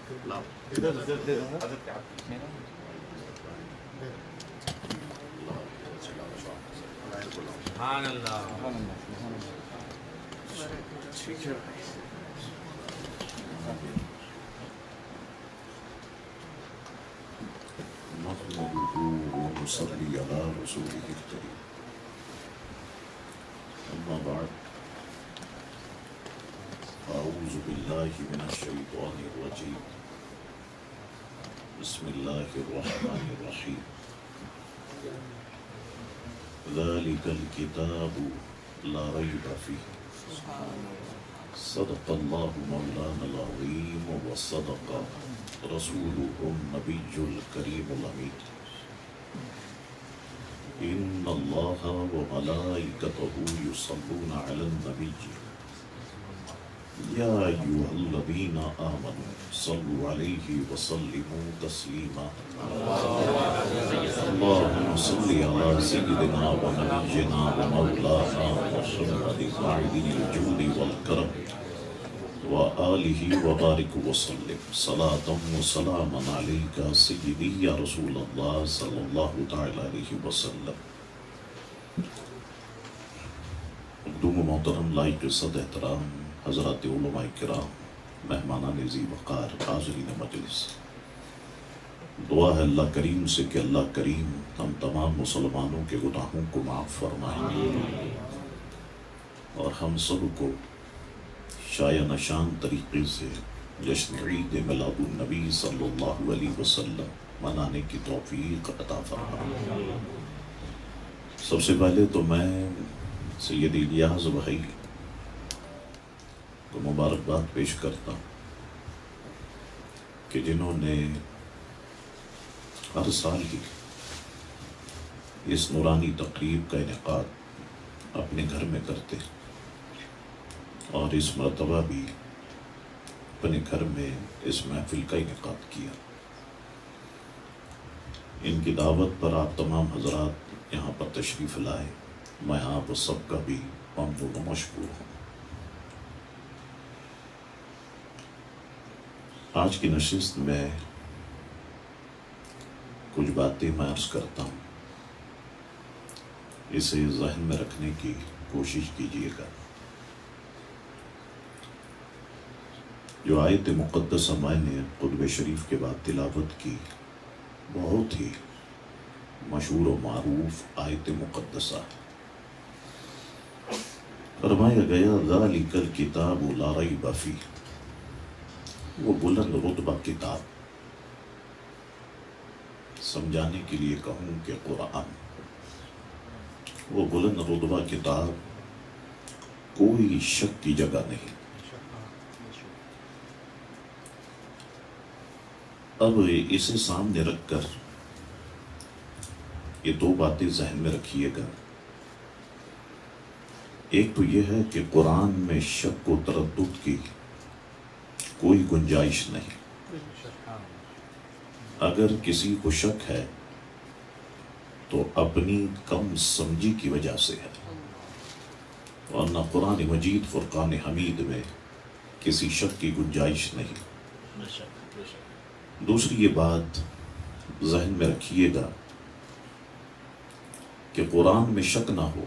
سبحان اللہ. نحمده ونصلي على رسوله الكريم. أما بعد، أعوذ بالله من الشيطان الرجيم. بسم الله الرحمن الرحيم. ذلك الكتاب لا ريب فيه. صدق الله مولانا العظيم وصدق رسوله النبي الكريم الأمين. إن الله وملائكته يصلون على النبي يا أيها الذين آمنوا صلوا عليه وسلموا تسليما. اللهم صل على سيدنا ونبينا ومولانا محمد معدن الجود والكرم وآله وبارك وسلم صلاة وسلاما عليك سيدي يا رسول الله صلى الله تعالى عليه وسلم. مقدوم محترم لائق صد احترام حضرات علماء کرام، مہمانان ذی وقار، حاضرین مجلس، دعا ہے اللہ کریم سے کہ اللہ کریم ہم تمام مسلمانوں کے گناہوں کو معاف فرمائیں اور ہم سب کو شایع نشان طریقے سے جشن عید میلاد النبی صلی اللہ علیہ وسلم منانے کی توفیق عطا فرمائیں. سب سے پہلے تو میں سیدی الیاس بھائی کو مبارکباد پیش کرتا ہوں کہ جنہوں نے ہر سال ہی اس نورانی تقریب کا انعقاد اپنے گھر میں کرتے اور اس مرتبہ بھی اپنے گھر میں اس محفل کا انعقاد کیا. ان کی دعوت پر آپ تمام حضرات یہاں پر تشریف لائے، میں آپ سب کا بھی ممنون و مشکور ہوں. آج کی نشست میں کچھ باتیں میں عرض کرتا ہوں، اسے ذہن میں رکھنے کی کوشش کیجیے گا. جو آیت مقدسہ میں نے خطبہ شریف کے بعد تلاوت کی، بہت ہی مشہور و معروف آیت مقدسہ. فرمایا گیا ذالک الکتاب لا ریب فیہ، وہ بلند رتبہ کتاب، سمجھانے کے لیے کہوں کہ قرآن، وہ بلند رتبہ کتاب کوئی شک کی جگہ نہیں. اب اسے سامنے رکھ کر یہ دو باتیں ذہن میں رکھیے گا. ایک تو یہ ہے کہ قرآن میں شک و تردد کی کوئی گنجائش نہیں. اگر کسی کو شک ہے تو اپنی کم سمجھی کی وجہ سے ہے، ورنہ قرآن مجید فرقان حمید میں کسی شک کی گنجائش نہیں. دوسری یہ بات ذہن میں رکھیے گا کہ قرآن میں شک نہ ہو،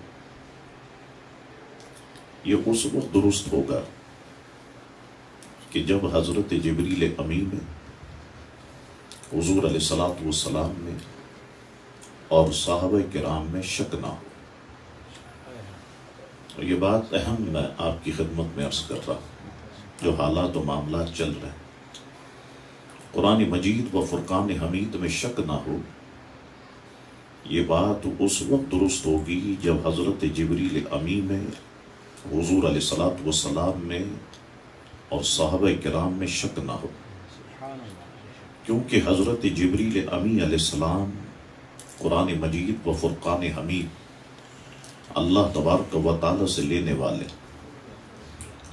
یہ اس وقت درست ہوگا کہ جب حضرت جبریل امین میں، حضور علیہ السلام میں اور صحابہ کرام میں شک نہ ہو. اور یہ بات اہم میں آپ کی خدمت میں عرض کر رہا ہوں، جو حالات و معاملات چل رہے ہیں. قرآن مجید و فرقان حمید میں شک نہ ہو، یہ بات اس وقت درست ہوگی جب حضرت جبریل امین میں، حضور علیہ السلام میں اور صحابہ کرام میں شک نہ ہو. کیونکہ حضرت جبریل امی علیہ السلام قرآن مجید و فرقان حمید اللہ تبارک و تعالی سے لینے والے،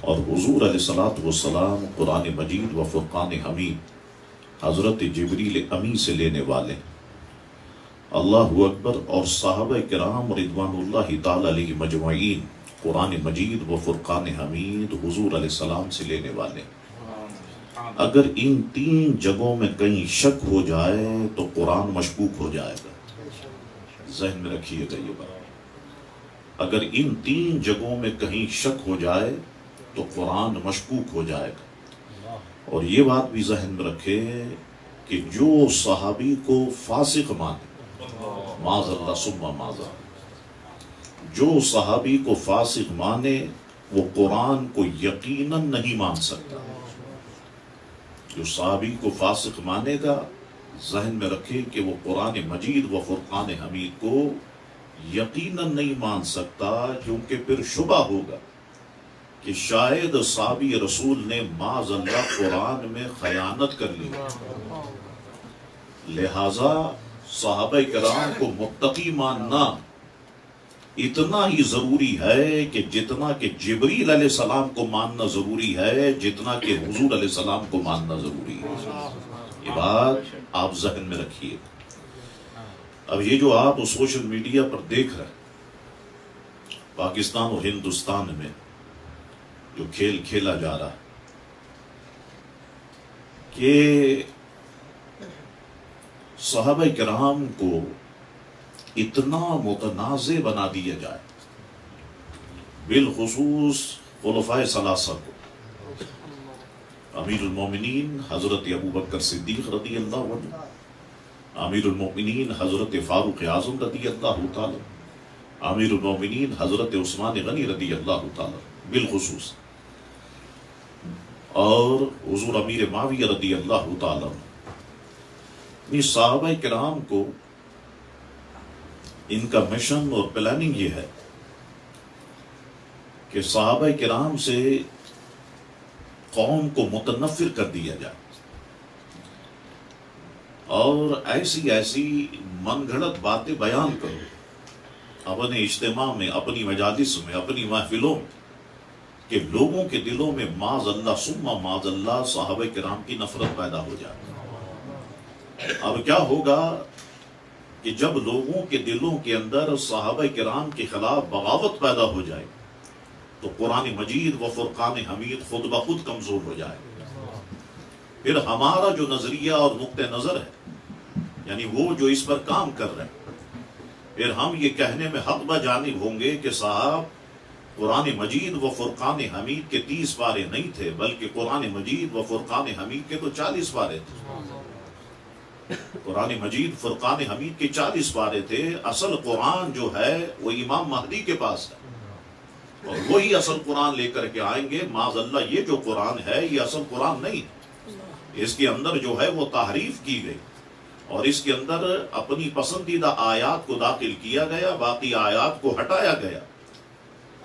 اور حضور علیہ السلام قرآن مجید و فرقان حمید حضرت جبریل امی سے لینے والے. اللہ اکبر. اور صحابہ کرام رضوان اللہ تعالی علیہ مجمعین قرآن مجید و فرقان حمید حضور علیہ السلام سے لینے والے. اگر ان 3 جگہوں میں کہیں شک ہو جائے تو قرآن مشکوک ہو جائے گا۔ ذہن میں رکھیے گا یہ بات، اگر ان 3 جگہوں میں کہیں شک ہو جائے تو قرآن مشکوک ہو جائے گا۔ اور یہ بات بھی ذہن میں رکھے کہ جو صحابی کو فاسق مانے، معاذ اللہ ثم معاذ اللہ، جو صحابی کو فاسق مانے وہ قرآن کو یقیناً نہیں مان سکتا۔ جو صحابی کو فاسق مانے گا ذہن میں رکھے کہ وہ قرآن مجید و فرقان حمید کو یقیناً نہیں مان سکتا، کیونکہ پھر شبہ ہوگا کہ شاید صحابی رسول نے معاذ اللہ قرآن میں خیانت کر لی۔ لہذا صحابہ کرام کو متقی ماننا اتنا ہی ضروری ہے کہ جتنا کہ جبریل علیہ السلام کو ماننا ضروری ہے، جتنا کہ حضور علیہ السلام کو ماننا ضروری ہے۔ یہ بات آپ ذہن میں رکھیے۔ اب یہ جو آپ سوشل میڈیا پر دیکھ رہے ہیں، پاکستان اور ہندوستان میں جو کھیل کھیلا جا رہا ہے کہ صحابہ کرام کو اتنا متنازع بنا دیا جائے، بالخصوص خلفائے ثلاثہ کو، امیر المومنین حضرت ابوبکر صدیق رضی اللہ عنہ، امیر المومنین حضرت فاروق اعظم رضی اللہ تعالی، امیر المومنین حضرت عثمان غنی رضی اللہ تعالی بالخصوص، اور حضور امیر معاویہ رضی اللہ تعالی۔ یہ صحابہ کرام کو ان کا مشن اور پلاننگ یہ ہے کہ صحابہ کرام سے قوم کو متنفر کر دیا جائے، اور ایسی من گھڑت باتیں بیان کرو اپنے اجتماع میں، اپنی مجالس میں، اپنی محفلوں میں، کہ لوگوں کے دلوں میں معاذ اللہ ثم معاذ اللہ صحابہ کرام کی نفرت پیدا ہو جائے۔ اب کیا ہوگا کہ جب لوگوں کے دلوں کے اندر صحابہ کرام کے خلاف بغاوت پیدا ہو جائے تو قرآن مجید و فرقان حمید خود بخود کمزور ہو جائے۔ پھر ہمارا جو نظریہ اور نقطہ نظر ہے، یعنی وہ جو اس پر کام کر رہے ہیں، پھر ہم یہ کہنے میں حق بجانب ہوں گے کہ صاحب قرآن مجید و فرقان حمید کے 30 پارے نہیں تھے، بلکہ قرآن مجید و فرقان حمید کے تو 40 پارے تھے۔ قرآن مجید فرقان حمید کے 40 پارے تھے۔ اصل قرآن جو ہے وہ امام مہدی کے پاس ہے، اور وہی اصل قرآن لے کر کے آئیں گے۔ معاذ اللہ یہ جو قرآن ہے یہ اصل قرآن نہیں ہے، اس کے اندر جو ہے وہ تحریف کی گئی، اور اس کے اندر اپنی پسندیدہ آیات کو داخل کیا گیا، باقی آیات کو ہٹایا گیا۔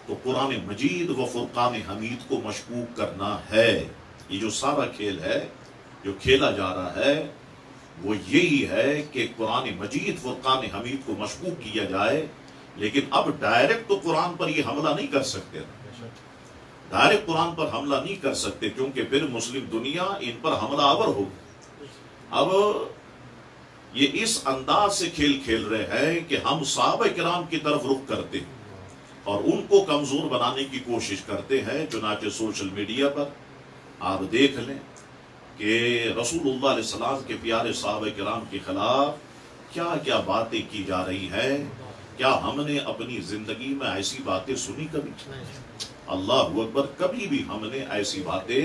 تو قرآن مجید و فرقان حمید کو مشکوک کرنا ہے۔ یہ جو سارا کھیل ہے جو کھیلا جا رہا ہے وہ یہی ہے کہ قرآن مجید فرقان حمید کو مشکوک کیا جائے، لیکن اب ڈائریکٹ تو قرآن پر یہ حملہ نہیں کر سکتے، ڈائریکٹ قرآن پر حملہ نہیں کر سکتے، کیونکہ پھر مسلم دنیا ان پر حملہ آور ہوگی۔ اب یہ اس انداز سے کھیل کھیل رہے ہیں کہ ہم صحابہ کرام کی طرف رخ کرتے ہیں اور ان کو کمزور بنانے کی کوشش کرتے ہیں۔ چنانچہ سوشل میڈیا پر آپ دیکھ لیں کہ رسول اللہ علیہ السلام کے پیارے صحابہ کرام کے خلاف کیا کیا باتیں کی جا رہی ہیں۔ کیا ہم نے اپنی زندگی میں ایسی باتیں سنی کبھی؟ اللہ اکبر، کبھی بھی ہم نے ایسی باتیں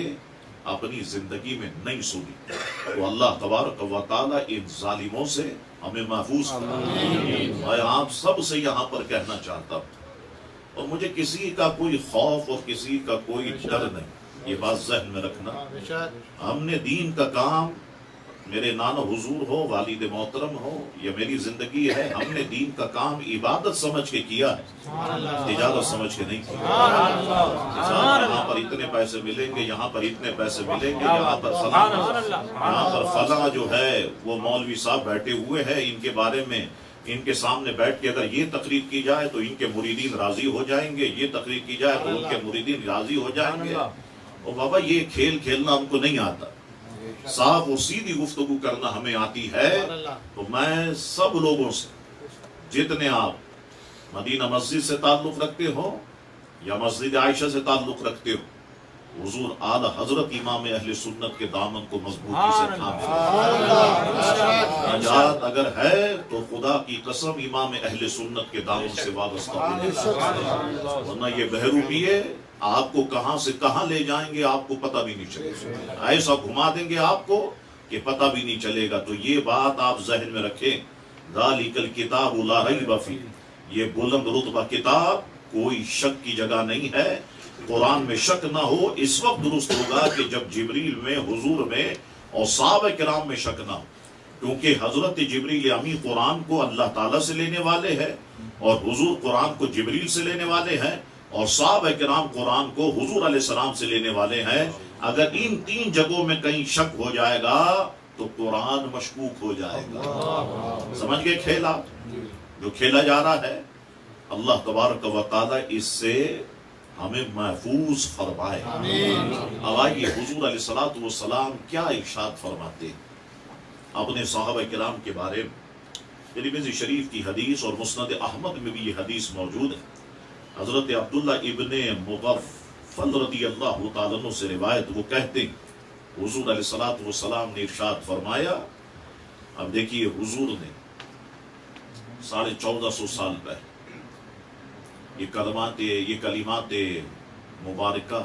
اپنی زندگی میں نہیں سنی۔ تو اللہ تبارک و تعالیٰ ان ظالموں سے ہمیں محفوظ کرے۔ میں آپ سب سے یہاں پر کہنا چاہتا ہوں، اور مجھے کسی کا کوئی خوف اور کسی کا کوئی ڈر نہیں، یہ بات ذہن میں رکھنا۔ ہم نے دین کا کام، میرے نانا حضور ہو، والد محترم ہو، یہ میری زندگی ہے، ہم نے دین کا کام عبادت سمجھ کے کیا ہے، تجارت سمجھ کے نہیں کیا۔ یہاں پر اتنے پیسے ملیں گے، یہاں پر اتنے پیسے ملیں گے، یہاں پر فلاں جو ہے وہ مولوی صاحب بیٹھے ہوئے ہیں، ان کے بارے میں ان کے سامنے بیٹھ کے اگر یہ تقریر کی جائے تو ان کے مریدین راضی ہو جائیں گے، یہ تقریر کی جائے تو ان کے مریدین راضی ہو جائیں گے۔ اور بابا یہ کھیل کھیلنا ہم کو نہیں آتا، صاف اور سیدھی گفتگو کرنا ہمیں آتی ہے۔ تو میں سب لوگوں سے، جتنے آپ مدینہ مسجد سے تعلق رکھتے ہو یا مسجد عائشہ سے تعلق رکھتے ہو حضور اعلی حضرت امام اہل سنت کے دامن کو مضبوطی سے تھام نجات اگر ہے تو خدا کی قسم امام اہل سنت کے دامن سے وابستہ ہونے، ورنہ یہ بہروپیے آپ کو کہاں سے کہاں لے جائیں گے آپ کو پتہ بھی نہیں چلے گا، ایسا گھما دیں گے آپ کو کہ پتہ بھی نہیں چلے گا۔ تو یہ بات آپ ذہن میں رکھیں، ذالک الکتاب لا ریب فیہ، یہ بلند رتبہ کتاب کوئی شک کی جگہ نہیں ہے، قرآن میں شک نہ ہو اس وقت درست ہوگا کہ جب جبریل میں، حضور میں اور صحابہ کرام میں شک نہ ہو، کیونکہ حضرت جبریل امی قرآن کو اللہ تعالیٰ سے لینے والے ہیں اور حضور قرآن کو جبریل سے لینے والے ہیں اور صحابہ کرام قرآن کو حضور علیہ السلام سے لینے والے ہیں۔ اگر ان تین جگہوں میں کہیں شک ہو جائے گا تو قرآن مشکوک ہو جائے گا۔ سمجھ گئے کھیلا جو کھیلا جا رہا ہے؟ اللہ تبارک و تعالی اس سے ہمیں محفوظ فرمائے۔ اب آئیے حضور علیہ السلام کیا ارشاد فرماتے اپنے صحابہ کرام کے بارے میں۔ ترمذی شریف کی حدیث اور مسند احمد میں بھی یہ حدیث موجود ہے۔ حضرت عبداللہ ابن مغفل رضی اللہ تعالیٰ عنہ سے روایت، وہ کہتے ہیں حضور علیہ السلام نے ارشاد فرمایا۔ اب دیکھیے حضور نے 1450 سال پہلے یہ کلمات مبارکہ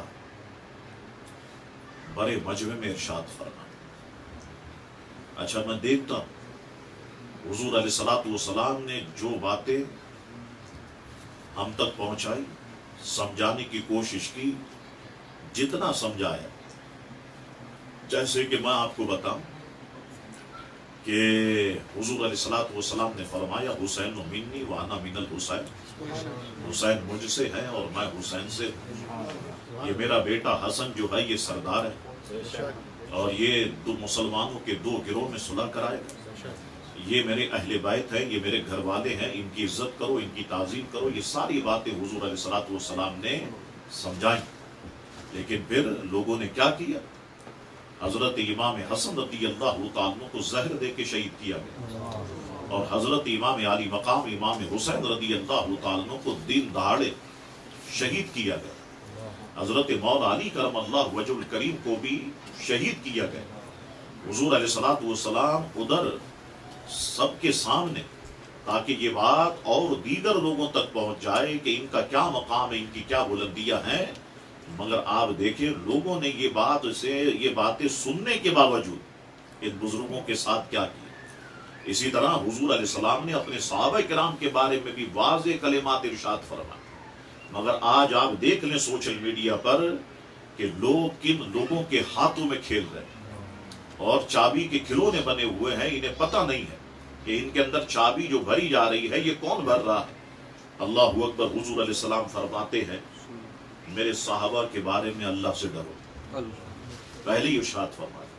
بڑے مجمع میں ارشاد فرمایا۔ اچھا میں دیکھتا ہوں حضور علیہ السلام نے جو باتیں ہم تک پہنچائی، سمجھانے کی کوشش کی، جتنا سمجھایا، جیسے کہ میں آپ کو بتاؤں کہ حضور علیہ السلام نے فرمایا حسین منی وانا من الحسین، حسین مجھ سے ہے اور میں حسین سے ہوں۔ یہ میرا بیٹا حسن جو ہے یہ سردار ہے اور یہ دو مسلمانوں کے دو گروہ میں صلح کرائے گا۔ یہ میرے اہل بیت ہیں، یہ میرے گھر والے ہیں، ان کی عزت کرو، ان کی تعظیم کرو۔ یہ ساری باتیں حضور علیہ السلام نے سمجھائیں، لیکن پھر لوگوں نے کیا کیا؟ حضرت امام حسن رضی اللہ تعالیٰ کو زہر دے کے شہید کیا گیا اور حضرت امام علی مقام امام حسین رضی اللہ تعالیٰ کو دن دہاڑے شہید کیا گیا۔ حضرت مولا علی کرم اللہ وجہ الکریم کو بھی شہید کیا گیا۔ حضور علیہ السلام ادھر سب کے سامنے، تاکہ یہ بات اور دیگر لوگوں تک پہنچ جائے کہ ان کا کیا مقام ہے، ان کی کیا بلندیاں ہیں، مگر آپ دیکھیں لوگوں نے یہ باتیں سننے کے باوجود ان بزرگوں کے ساتھ کیا کیا۔ اسی طرح حضور علیہ السلام نے اپنے صحابہ کرام کے بارے میں بھی واضح کلمات ارشاد فرمائے، مگر آج آپ دیکھ لیں سوشل میڈیا پر کہ لوگ کن لوگوں کے ہاتھوں میں کھیل رہے ہیں اور چابی کے کھلونے بنے ہوئے ہیں، انہیں پتہ نہیں ہے کہ ان کے اندر چابی جو بھری جا رہی ہے یہ کون بھر رہا ہے۔ اللہ اکبر۔ حضور علیہ السلام فرماتے ہیں میرے صحابہ کے بارے میں اللہ سے ڈرو، پہلے ہی ارشاد فرمایا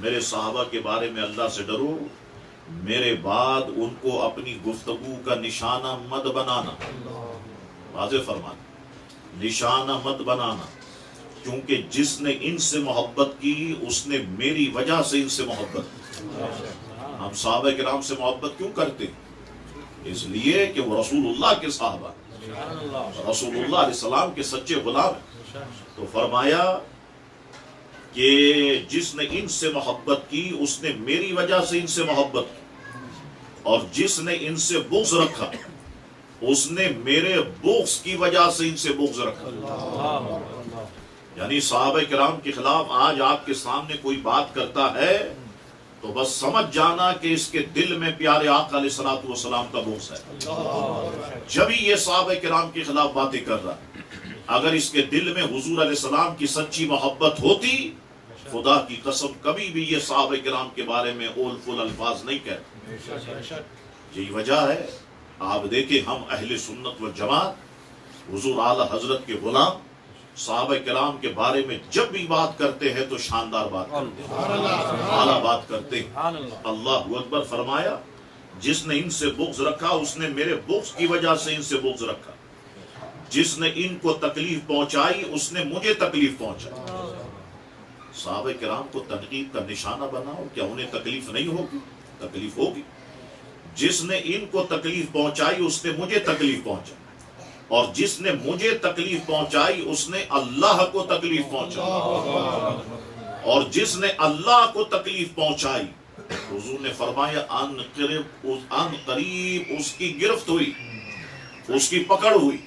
میرے صحابہ کے بارے میں اللہ سے ڈرو، میرے بعد ان کو اپنی گفتگو کا نشانہ مت بنانا۔ واضح فرمانا، نشانہ مت بنانا، کیونکہ جس نے ان سے محبت کی اس نے میری وجہ سے ان سے محبت کی۔ ہم صحابہ کرام سے محبت کیوں کرتے؟ اس لیے کہ وہ رسول اللہ کے صحابہ، رسول اللہ علیہ السلام کے سچے غلام ہیں۔ تو فرمایا کہ جس نے ان سے محبت کی اس نے میری وجہ سے ان سے محبت کی، اور جس نے ان سے بغض رکھا اس نے میرے بغض کی وجہ سے ان سے بغض رکھا۔ یعنی صحابہ کرام کے خلاف آج آپ کے سامنے کوئی بات کرتا ہے تو بس سمجھ جانا کہ اس کے دل میں پیارے آقا علیہ السلام کا بغض ہے، جبھی یہ صحابہ کرام کے خلاف باتیں کر رہا ہے۔ اگر اس کے دل میں حضور علیہ السلام کی سچی محبت ہوتی، خدا کی قسم کبھی بھی یہ صحابہ کرام کے بارے میں اول فول الفاظ نہیں کہتے۔ یہی وجہ ہے آپ دیکھیں ہم اہل سنت والجماعت حضور اعلی حضرت کے غلام صحابہ کرام کے بارے میں جب بھی بات کرتے ہیں تو شاندار بات کرتے ہیں، اعلیٰ بات کرتے ہیں۔ اللہ اکبر۔ فرمایا جس نے ان سے بغض رکھا اس نے میرے بغض کی وجہ سے ان سے بغض رکھا، جس نے ان کو تکلیف پہنچائی اس نے مجھے تکلیف پہنچائی۔ صحابہ کرام کو تنقید کا نشانہ بناؤ، کیا انہیں تکلیف نہیں ہوگی؟ تکلیف ہوگی۔ جس نے ان کو تکلیف پہنچائی اس نے مجھے تکلیف پہنچائی۔ اور جس نے مجھے تکلیف پہنچائی اس نے اللہ کو تکلیف پہنچائی، اور جس نے اللہ کو تکلیف پہنچائی حضور نے فرمایا ان قریب اس کی گرفت ہوئی، اس کی پکڑ ہوئی۔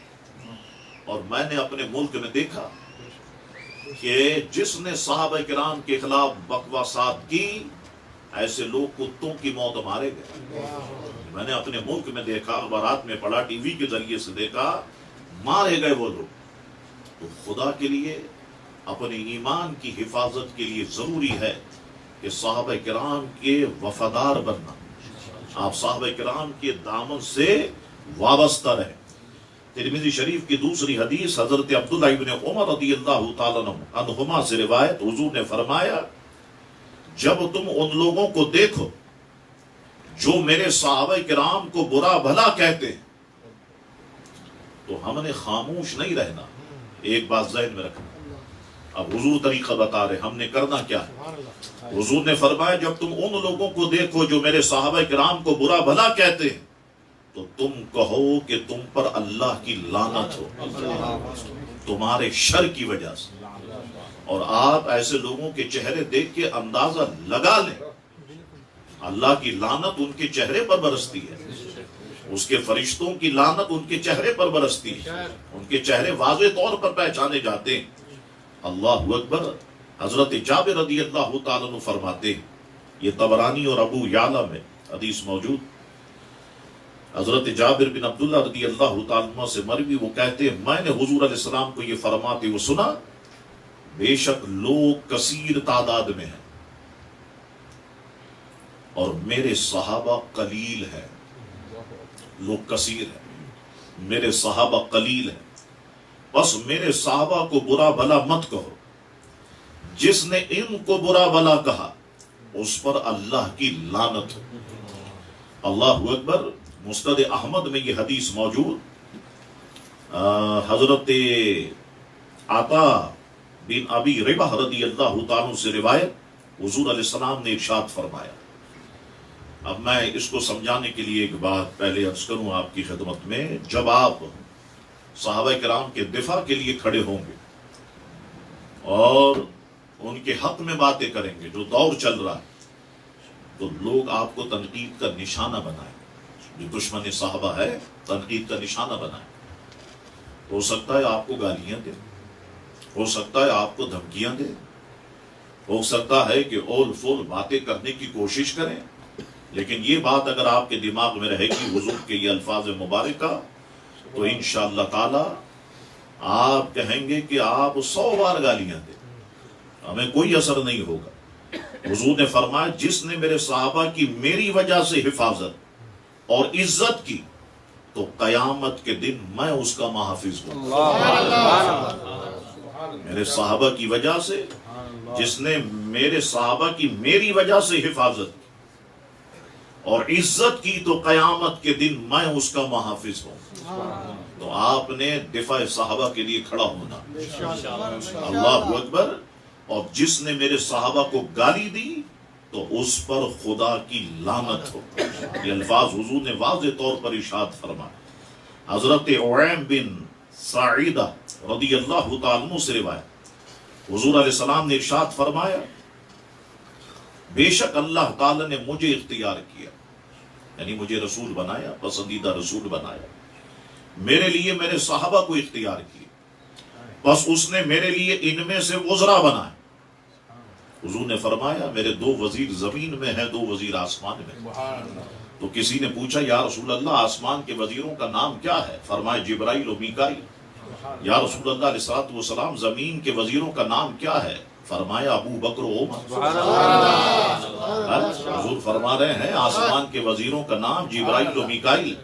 اور میں نے اپنے ملک میں دیکھا کہ جس نے صحابہ کرام کے خلاف بکواسات کی ایسے لوگ کتوں کی موت مارے گئے۔ میں نے اپنے ملک میں دیکھا، اخبارات میں پڑھا، ٹی وی کے ذریعے سے دیکھا، مارے گئے وہ لوگ۔ تو خدا کے لیے اپنے ایمان کی حفاظت کے لیے ضروری ہے کہ صحابہ کرام کے وفادار بننا، آپ صحابہ کرام کے دامن سے وابستہ رہیں۔ ترمذی شریف کی دوسری حدیث حضرت عبداللہ ابن عمر رضی اللہ تعالیٰ عنہما سے روایت، حضور نے فرمایا جب تم ان لوگوں کو دیکھو جو میرے صحابہ کرام کو برا بھلا کہتے ہیں تو ہم نے خاموش نہیں رہنا۔ ایک بات ذہن میں رکھنا، اب حضور طریقہ بتا رہے ہم نے کرنا کیا ہے۔ حضور نے فرمایا جب تم ان لوگوں کو دیکھو جو میرے صحابہ کرام کو برا بھلا کہتے ہیں تو تم کہو کہ تم پر اللہ کی لعنت ہو تمہارے شر کی وجہ سے۔ اور آپ ایسے لوگوں کے چہرے دیکھ کے اندازہ لگا لیں، اللہ کی لعنت ان کے چہرے پر برستی ہے، اس کے فرشتوں کی لعنت ان کے چہرے پر برستی ہے، ان کے چہرے واضح طور پر پہچانے جاتے ہیں۔ اللہ اکبر۔ حضرت جابر رضی اللہ تعالیٰ عنہ فرماتے ہیں، یہ طبرانی اور ابو یعلا میں حدیث موجود، حضرت جابر بن عبداللہ رضی اللہ تعالیٰ عنہ سے مروی، وہ کہتے ہیں میں نے حضور علیہ السلام کو یہ فرماتے ہوئے سنا، بے شک لوگ کثیر تعداد میں ہیں اور میرے صحابہ قلیل ہیں۔ لوگ کثیر ہیں، میرے صحابہ قلیل ہیں، بس میرے صحابہ کو برا بھلا مت کہو، جس نے ان کو برا بھلا کہا اس پر اللہ کی لعنت ہو۔ اللہ اکبر۔ مسند احمد میں یہ حدیث موجود، حضرت عطا بن ابی رباح رضی اللہ تعالیٰ سے روایت، حضور علیہ السلام نے ارشاد فرمایا۔ اب میں اس کو سمجھانے کے لیے ایک بات پہلے عرض کروں آپ کی خدمت میں، جب آپ صحابہ کرام کے دفاع کے لیے کھڑے ہوں گے اور ان کے حق میں باتیں کریں گے جو دور چل رہا ہے، تو لوگ آپ کو تنقید کا نشانہ بنائیں، جو دشمن صحابہ ہے تنقید کا نشانہ بنائیں۔ ہو سکتا ہے آپ کو گالیاں دیں، ہو سکتا ہے آپ کو دھمکیاں دیں، ہو سکتا ہے کہ اول فول باتیں کرنے کی کوشش کریں، لیکن یہ بات اگر آپ کے دماغ میں رہے گی حضور کے یہ الفاظ مبارکہ، تو انشاءاللہ تعالی آپ کہیں گے کہ آپ 100 بار گالیاں دیں، ہمیں کوئی اثر نہیں ہوگا۔ حضور نے فرمایا جس نے میرے صحابہ کی میری وجہ سے حفاظت اور عزت کی تو قیامت کے دن میں اس کا محافظ ہوں۔ میرے صحابہ کی وجہ سے، جس نے میرے صحابہ کی میری وجہ سے حفاظت کی اور عزت کی تو قیامت کے دن میں اس کا محافظ ہوں۔ تو آپ نے دفاع صحابہ کے لیے کھڑا ہونا۔ اللہ اکبر۔ اور جس نے میرے صحابہ کو گالی دی تو اس پر خدا کی لعنت ہو۔ یہ الفاظ حضور نے واضح طور پر ارشاد فرمایا۔ حضرت عویم بن سعیدہ رضی اللہ تعالیٰ عنہ سے روایت، حضور علیہ السلام نے ارشاد فرمایا بے شک اللہ تعالیٰ نے مجھے اختیار کیا، یعنی مجھے رسول بنایا، پسندیدہ رسول بنایا، میرے لیے میرے صحابہ کو اختیار کیا، بس اس نے میرے لیے ان میں سے وزراء بنائے۔ حضور نے فرمایا میرے 2 وزیر زمین میں ہیں، 2 وزیر آسمان میں۔ تو کسی نے پوچھا یا رسول اللہ آسمان کے وزیروں کا نام کیا ہے؟ فرمایا جبرائیل و میکائیل۔ یا رسول اللہ علیہ الصلوۃ والسلام زمین کے وزیروں کا نام کیا ہے؟ فرمایا ابو بکر و عمر۔ حضور فرما رہے ہیں آسمان کے وزیروں کا نام جبرائیل و میکائیل،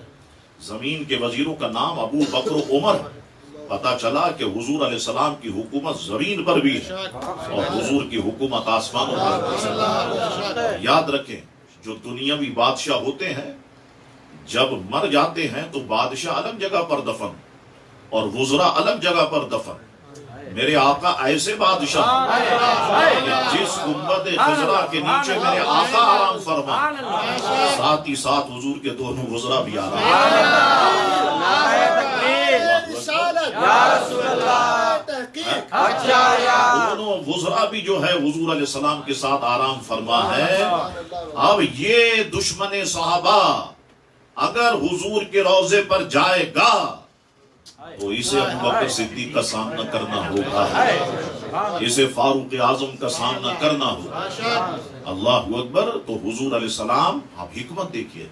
زمین کے وزیروں کا نام ابو بکر و عمر۔ پتہ چلا کہ حضور علیہ السلام کی حکومت زمین پر بھی ہے اور حضور کی حکومت آسمانوں پر ہے۔ یاد رکھیں جو دنیاوی بادشاہ ہوتے ہیں جب مر جاتے ہیں تو بادشاہ الگ جگہ پر دفن اور وزراء الگ جگہ پر دفن۔ میرے آقا ایسے بادشاہ جس گنبد خضرا کے نیچے میرے آقا آرام فرما، ساتھ ہی ساتھ حضور کے دونوں وزراء بھی آرام۔ دونوں وزراء بھی جو ہے حضور علیہ السلام کے ساتھ آرام فرما ہے. اب یہ دشمن صحابہ اگر حضور کے روضے پر جائے گا تو اسے ابوبکر صدیق کا سامنا کرنا ہوگا, اسے فاروق اعظم کا سامنا کرنا ہوگا. اللہ اکبر. تو حضور علیہ السلام, آپ حکمت دیکھیے,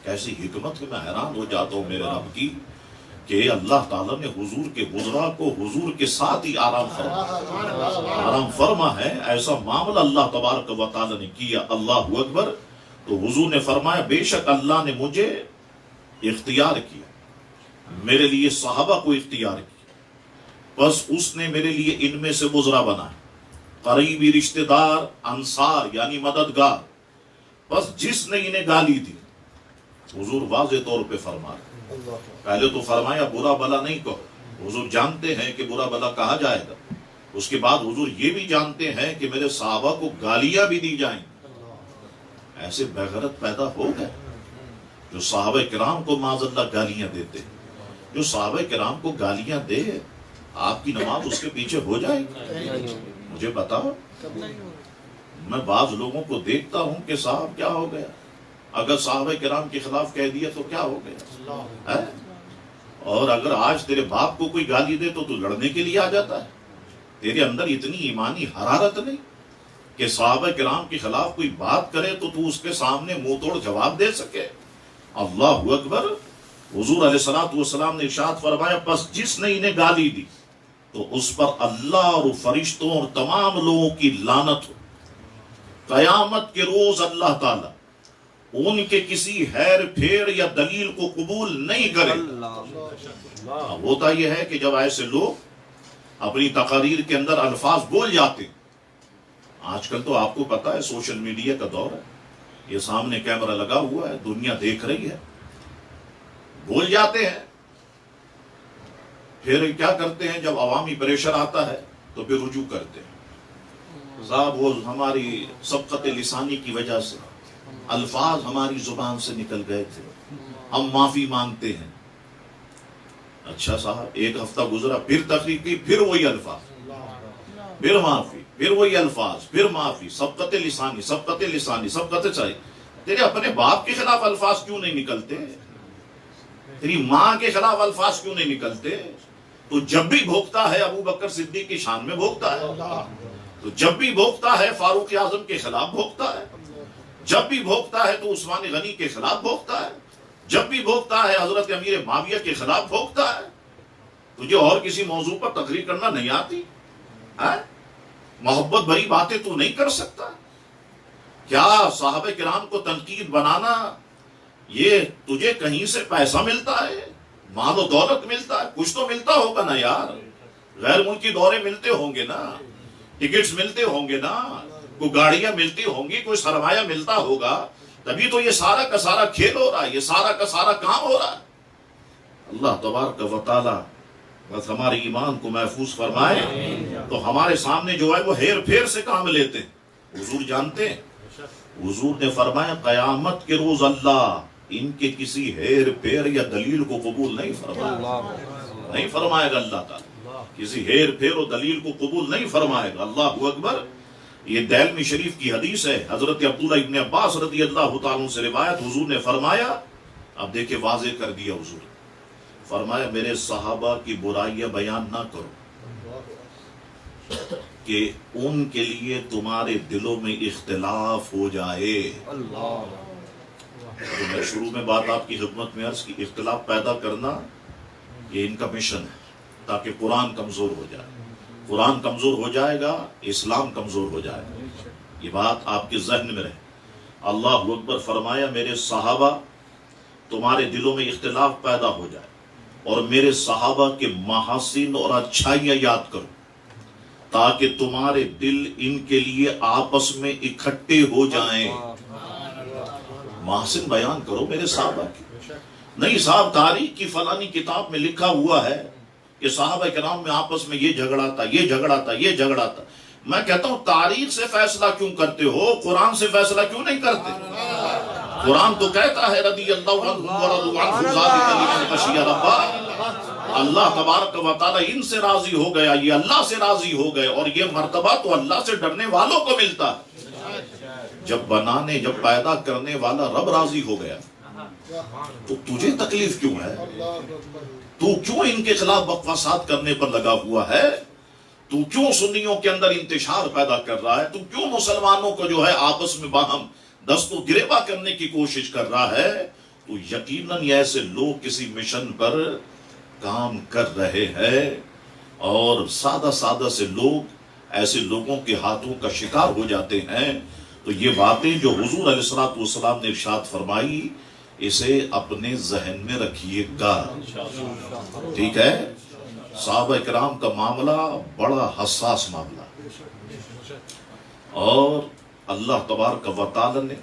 کیسی حکمت ہے. میں حیران ہو جاتا ہوں میرے رب کی کہ اللہ تعالیٰ نے حضور کے وزراء کو حضور کے ساتھ ہی آرام فرما ہے. ایسا معاملہ اللہ تبارک و تعالیٰ نے کیا. اللہ اکبر. تو حضور نے فرمایا بے شک اللہ نے مجھے اختیار کیا, میرے لیے صحابہ کو اختیار کیا, بس اس نے میرے لیے ان میں سے وزراء بنائے, قریبی رشتہ دار, انصار یعنی مددگار. بس جس نے انہیں گالی دی, حضور واضح طور پہ فرما رہے, پہلے تو فرمایا برا بلا نہیں کہو. حضور جانتے ہیں کہ برا بلا کہا جائے گا. اس کے بعد حضور یہ بھی جانتے ہیں کہ میرے صحابہ کو گالیاں بھی دی جائیں. ایسے بغیرت پیدا ہو گئے جو صحابہ کرام کو معاذ اللہ گالیاں دیتے. جو صحابہ کرام کو گالیاں دے, آپ کی نماز اس کے پیچھے ہو جائے گی؟ مجھے بتاؤ. میں بعض لوگوں کو دیکھتا ہوں کہ صاحب کیا ہو گیا, اگر صحابہ کرام کے خلاف کہہ دیا تو کیا ہو گیا, اور اگر آج تیرے باپ کو کوئی گالی دے تو لڑنے کے لیے آ جاتا ہے. تیرے اندر اتنی ایمانی حرارت نہیں کہ صحابہ کرام کے خلاف کوئی بات کرے تو اس کے سامنے منہ توڑ جواب دے سکے. اللہ اکبر. حضور علیہ السلام نے ارشاد فرمایا بس جس نے انہیں گالی دی تو اس پر اللہ اور فرشتوں اور تمام لوگوں کی لعنت ہو. قیامت کے روز اللہ تعالی ان کے کسی ہیر پھیر یا دلیل کو قبول نہیں کرے. ہوتا یہ ہے کہ جب ایسے لوگ اپنی تقاریر کے اندر الفاظ بول جاتے, آج کل تو آپ کو پتا ہے سوشل میڈیا کا دور ہے, یہ سامنے کیمرہ لگا ہوا ہے, دنیا دیکھ رہی ہے, بول جاتے ہیں. پھر کیا کرتے ہیں جب عوامی پریشر آتا ہے تو پھر رجوع کرتے ہیں. صاحب وہ ہماری سبقت لسانی کی وجہ سے الفاظ ہماری زبان سے نکل گئے تھے, ہم معافی مانگتے ہیں. اچھا صاحب, ایک ہفتہ گزرا, پھر تقریر کی, پھر وہی الفاظ, پھر معافی, پھر وہی الفاظ, پھر معافی, سبقت لسانی, سبقت لسانی, سبقت چاہیے. تیرے اپنے باپ کے خلاف الفاظ کیوں نہیں نکلتے, تیری ماں کے خلاف الفاظ کیوں نہیں نکلتے؟ تو جب بھی بھوکتا ہے ابو بکر صدیق کی شان میں بھوکتا ہے, تو جب بھی بھوکتا ہے فاروق اعظم کے خلاف بھوکتا ہے, جب بھی بھوکتا ہے تو عثمان غنی کے خلاف بھوکتا ہے, جب بھی بھوکتا ہے حضرت امیر معاویہ کے خلاف بھوکتا ہے. تجھے اور کسی موضوع پر تقریر کرنا نہیں آتی؟ محبت بھری باتیں تو نہیں کر سکتا؟ کیا صحابہ کرام کو تنقید بنانا یہ تجھے کہیں سے پیسہ ملتا ہے, مال و دولت ملتا ہے؟ کچھ تو ملتا ہوگا نا یار, غیر ملکی دورے ملتے ہوں گے نا, ٹکٹس ملتے ہوں گے نا, کوئی گاڑیاں ملتی ہوں گی, کوئی سرمایہ ملتا ہوگا, تبھی تو یہ سارا کا سارا کھیل ہو رہا ہے, یہ سارا کا سارا کام ہو رہا ہے. اللہ تبارک و تعالی بس ہمارے ایمان کو محفوظ فرمائے. تو ہمارے سامنے جو ہے وہ ہیر پھیر سے کام لیتے ہیں. حضور جانتے ہیں, حضور نے فرمایا قیامت کے روز اللہ ان کے کسی ہیر پھیر یا دلیل کو قبول نہیں فرمائے گا. اللہ تعالیٰ کسی ہیر پھیر و دلیل کو قبول نہیں فرمائے گا. اللہ اکبر. یہ دہلمی شریف کی حدیث ہے, حضرت عبداللہ ابن عباس رضی اللہ تعالیٰ سے روایت. حضور نے فرمایا, اب دیکھیں واضح کر دیا حضور, فرمایا میرے صحابہ کی برائیاں بیان نہ کرو کہ ان کے لیے تمہارے دلوں میں اختلاف ہو جائے. تو میں شروع میں بات آپ کی خدمت میں عرض کی, اختلاف پیدا کرنا یہ ان کا مشن ہے تاکہ قرآن کمزور ہو جائے. قرآن کمزور ہو جائے گا, اسلام کمزور ہو جائے گا. یہ بات آپ کے ذہن میں رہے. اللہ اکبر. فرمایا میرے صحابہ تمہارے دلوں میں اختلاف پیدا ہو جائے اور میرے صحابہ کے محاسن اور اچھائیاں یاد کرو تاکہ تمہارے دل ان کے لیے آپس میں اکٹھے ہو جائیں. محاسن بیان کرو میرے صحابہ کی. نہیں صاحب تاریخ کی فلانی کتاب میں لکھا ہوا ہے کہ صحابہ کرام میں آپس میں یہ جھگڑا تھا, یہ جھگڑا تھا, یہ جھگڑا تھا. میں کہتا ہوں تاریخ سے فیصلہ کیوں کرتے ہو, قرآن سے فیصلہ کیوں نہیں کرتے؟ قرآن تو کہتا ہے رضی اللہ عنہ ورضوا عنہ ذالک لمن خشی ربہ. اللہ تبارک و تعالیٰ ان سے راضی ہو گیا، یہ اللہ سے راضی ہو گئے، اور یہ مرتبہ تو اللہ سے ڈرنے والوں کو ملتا ہے۔ جب پیدا کرنے والا رب راضی ہو گیا تو تجھے تکلیف کیوں ہے؟ تو کیوں ان کے خلاف بکواسات کرنے پر لگا ہوا ہے؟ تو کیوں سنیوں کے اندر انتشار پیدا کر رہا ہے؟ تو کیوں مسلمانوں کو جو ہے آپس میں باہم دست و گریباں کرنے کی کوشش کر رہا ہے؟ تو یقیناً یہ ایسے لوگ کسی مشن پر کام کر رہے ہیں، اور سادہ سے لوگ ایسے لوگوں کے ہاتھوں کا شکار ہو جاتے ہیں۔ تو یہ باتیں جو حضور علیہ الصلوۃ والسلام نے ارشاد فرمائی، اسے اپنے ذہن میں رکھیے گا، ٹھیک ہے؟ صحابہ کرام کا معاملہ بڑا حساس معاملہ، اور اللہ تبارک و تعالی نے،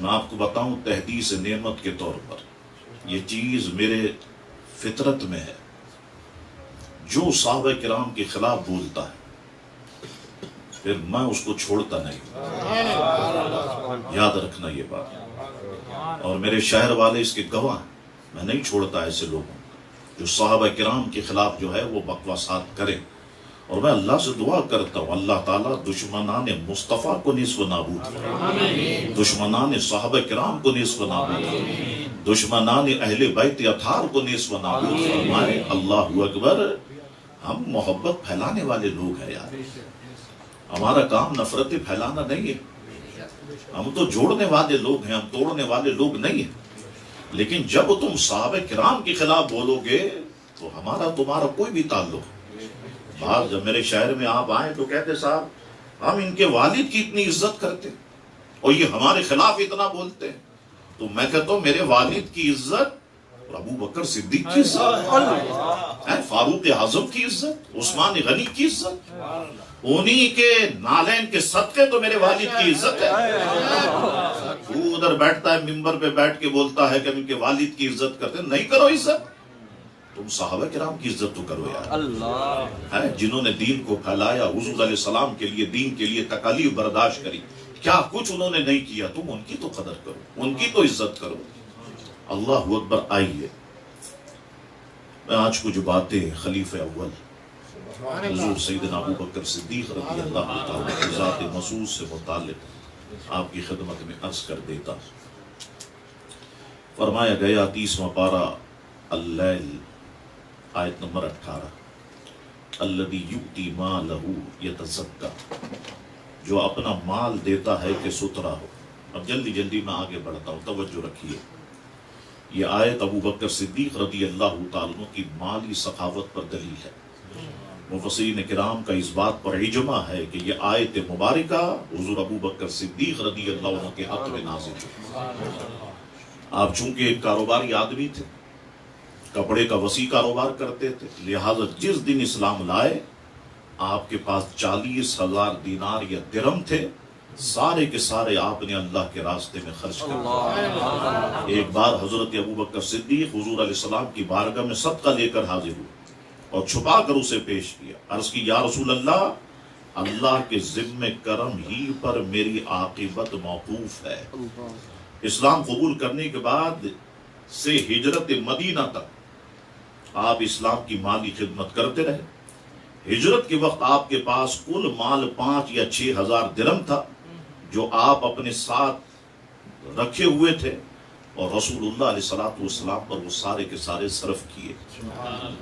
میں آپ کو بتاؤں تحدیث نعمت کے طور پر، یہ چیز میرے فطرت میں ہے، جو صحابہ کرام کے خلاف بولتا ہے پھر میں اس کو چھوڑتا نہیں، یاد رکھنا یہ بات، اور میرے شہر والے اس کے گواہ، میں نہیں چھوڑتا ایسے لوگوں جو صحابہ کرام کے خلاف جو ہے وہ بکواسات کرے۔ اور میں اللہ سے دعا کرتا ہوں اللہ تعالیٰ دشمنان مصطفیٰ کو نصف نابود فرمائے، دشمنان صحابہ کرام کو نصف نابود فرمائے، دشمنان اہل بیت اطہار کو نصف نابود فرمائے۔ اللہ اکبر۔ ہم محبت پھیلانے والے لوگ ہیں یار، ہمارا کام نفرتیں پھیلانا نہیں ہے، ہم تو جوڑنے والے لوگ ہیں، ہم توڑنے والے لوگ نہیں ہیں۔ لیکن جب تم صحابہ کرام کے خلاف بولو گے تو ہمارا تمہارا کوئی بھی تعلق۔ بعض جب میرے شہر میں آپ آئیں تو کہتے صاحب ہم ان کے والد کی اتنی عزت کرتے اور یہ ہمارے خلاف اتنا بولتے ہیں، تو میں کہتا ہوں میرے والد کی عزت، ابو بکر صدیق کی عزت، فاروق اعظم کی عزت، عثمان غنی کی عزت، انہی کے نالین کے صدقے تو میرے والد کی عزت ہے۔ وہ ادھر بیٹھتا ہے ممبر پہ بیٹھ کے بولتا ہے کہ ان کے والد کی عزت کرتے، نہیں کرو عزت، تم صحابہ کرام کی عزت تو کرو یار، جنہوں نے دین کو پھیلایا، حضور علیہ السلام کے لیے، دین کے لیے تکالیف برداشت کری، کیا کچھ انہوں نے نہیں کیا، تم ان کی تو قدر کرو، ان کی تو عزت کرو۔ اللہ اکبر۔ آئیے میں آج کچھ باتیں خلیفہ اول حضور سیدنا ابو بکر صدیق رضی اللہ تعالیٰ کی ذات مسعود سے متعلق آپ کی خدمت میں عرض کر دیتا۔ فرمایا گیا 30واں پارہ اللیل آیت نمبر 18، الذی یؤتی مالہ یتزکیٰ، جو اپنا مال دیتا ہے کہ سترا ہو۔ اب جلدی میں آگے بڑھتا ہوں، توجہ رکھیے۔ یہ آیت ابو بکر صدیق رضی اللہ تعالیٰ عنہ کی مالی سخاوت پر دلیل ہے۔ مفسرین کرام کا اس بات پر اجماع ہے کہ یہ آیت مبارکہ حضور ابو بکر صدیق رضی اللہ عنہ کے حق میں نازل ہے۔ آپ چونکہ ایک کاروباری آدمی تھے، کپڑے کا وسیع کاروبار کرتے تھے، لہذا جس دن اسلام لائے آپ کے پاس 40,000 دینار یا درہم تھے، سارے کے سارے آپ نے اللہ کے راستے میں خرچ کر دیے۔ ایک بار حضرت ابو بکر صدیق حضور علیہ السلام کی بارگاہ میں صدقہ لے کر حاضر ہوئے اور چھپا کر اسے پیش کیا، عرض کی یا رسول اللہ، اللہ کے ذمہ کرم ہی پر میری عاقبت موقوف ہے۔ اسلام قبول کرنے کے بعد سے ہجرت مدینہ تک آپ اسلام کی مالی خدمت کرتے رہے۔ ہجرت کے وقت آپ کے پاس کل مال 5 یا 6,000 درہم تھا جو آپ اپنے ساتھ رکھے ہوئے تھے، اور رسول اللہ علیہ السلام پر وہ سارے کے سارے صرف کیے۔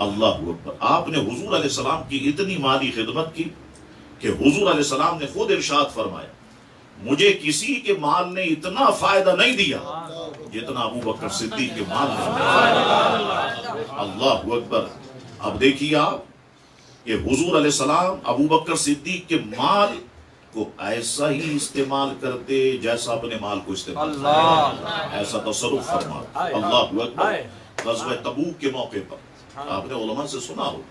اللہ اکبر۔ آپ نے حضور علیہ السلام کی اتنی مالی خدمت کی کہ حضور علیہ السلام نے خود ارشاد فرمایا، مجھے کسی کے مال نے اتنا فائدہ نہیں دیا جتنا ابو بکر صدیق کے مال نے۔ اللہ اکبر۔ اب دیکھیے آپ کہ حضور علیہ السلام ابو بکر صدیق کے مال کو ایسا ہی استعمال کرتے جیسا اپنے مال کو استعمال کرتے، ایسا تصرف فرما۔ اللہ اکبر۔ غزوہ تبوک کے موقع پر آپ نے علماء سے سنا ہو،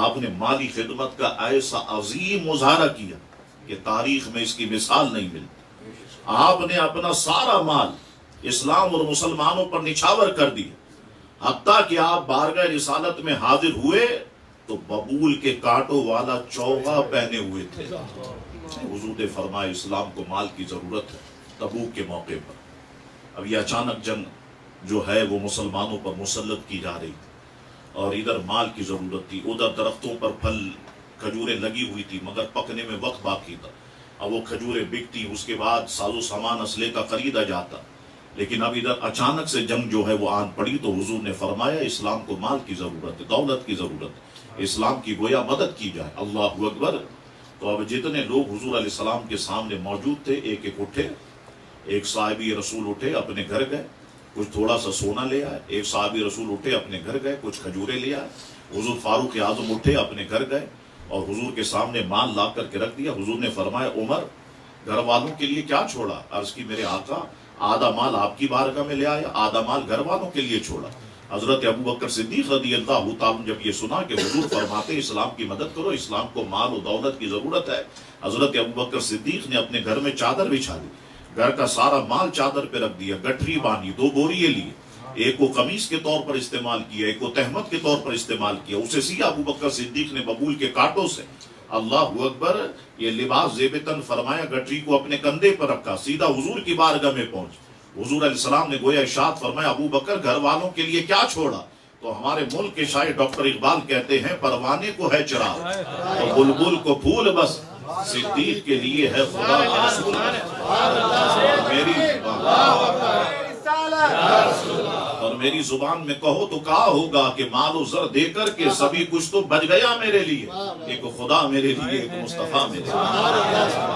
آپ نے مالی خدمت کا ایسا عظیم مظاہرہ کیا کہ تاریخ میں اس کی مثال نہیں ملتی۔ آپ نے اپنا سارا مال اسلام اور مسلمانوں پر نچھاور کر دیا، حتیٰ کہ آپ بارگاہ رسالت میں حاضر ہوئے تو ببول کے کانٹوں والا چوغا پہنے ہوئے تھے۔ حضور نے فرمایا اسلام کو مال کی ضرورت ہے۔ تبوک کے موقع پر اب یہ اچانک جنگ جو ہے وہ مسلمانوں پر مسلط کی جا رہی تھی، اور ادھر مال کی ضرورت تھی، ادھر درختوں پر پھل کھجوریں لگی ہوئی تھی مگر پکنے میں وقت باقی تھا، اب وہ کھجوریں بکتی، اس کے بعد ساز و سامان اسلحے کا خریدا جاتا، لیکن اب ادھر اچانک سے جنگ جو ہے وہ آن پڑی، تو حضور نے فرمایا اسلام کو مال کی ضرورت ہے، دولت کی ضرورت ہے، اسلام کی گویا مدد کی جائے۔ اللہ اکبر۔ تو اب جتنے لوگ حضور علیہ السلام کے سامنے موجود تھے، ایک ایک اٹھے، ایک صحابی رسول اٹھے اپنے گھر گئے، کچھ تھوڑا سا سونا لے آئے، ایک صحابی رسول اٹھے اپنے گھر گئے، کچھ کھجوریں لے آئے، حضور فاروق اعظم اٹھے اپنے گھر گئے اور حضور کے سامنے مال لا کر کے رکھ دیا۔ حضور نے فرمایا عمر گھر والوں کے لیے کیا چھوڑا؟ عرض کی میرے آقا آدھا مال آپ کی بارگاہ میں لے آیا، آدھا مال گھر والوں کے لیے چھوڑا۔ حضرت ابو بکر صدیق رضی اللہ تعالیٰ جب یہ سنا کہ حضور فرماتے اسلام کی مدد کرو، اسلام کو مال و دولت کی ضرورت ہے، حضرت ابو بکر صدیق نے اپنے گھر میں چادر بچھا دی، گھر کا سارا مال چادر پہ رکھ دیا، گٹھری باندھی، 2 بوریے لیے، ایک کو قمیص کے طور پر استعمال کیا، ایک کو تہمت کے طور پر استعمال کیا، اسے سیا ابو بکر صدیق نے ببول کے کانٹوں سے۔ اللہ اکبر۔ یہ لباس زیب تن فرمایا، گٹری کو اپنے کندھے پر رکھا، سیدھا حضور کی بارگاہ میں پہنچ۔ حضور علیہ السلام نے گویا ارشاد فرمایا ابو بکر گھر والوں کے لیے کیا چھوڑا؟ تو ہمارے ملک کے شاعر ڈاکٹر اقبال کہتے ہیں پروانے کو ہے چراغ اور بلبل کو پھول بس، صدیق کے لیے ہے خدا کا رسول۔ اور میری زبان میں کہو تو کہا ہوگا کہ مال و زر دے کر کے سبھی کچھ تو بچ گیا میرے لیے، ایک خدا میرے لیے، ایک مصطفیٰ میرے لیے۔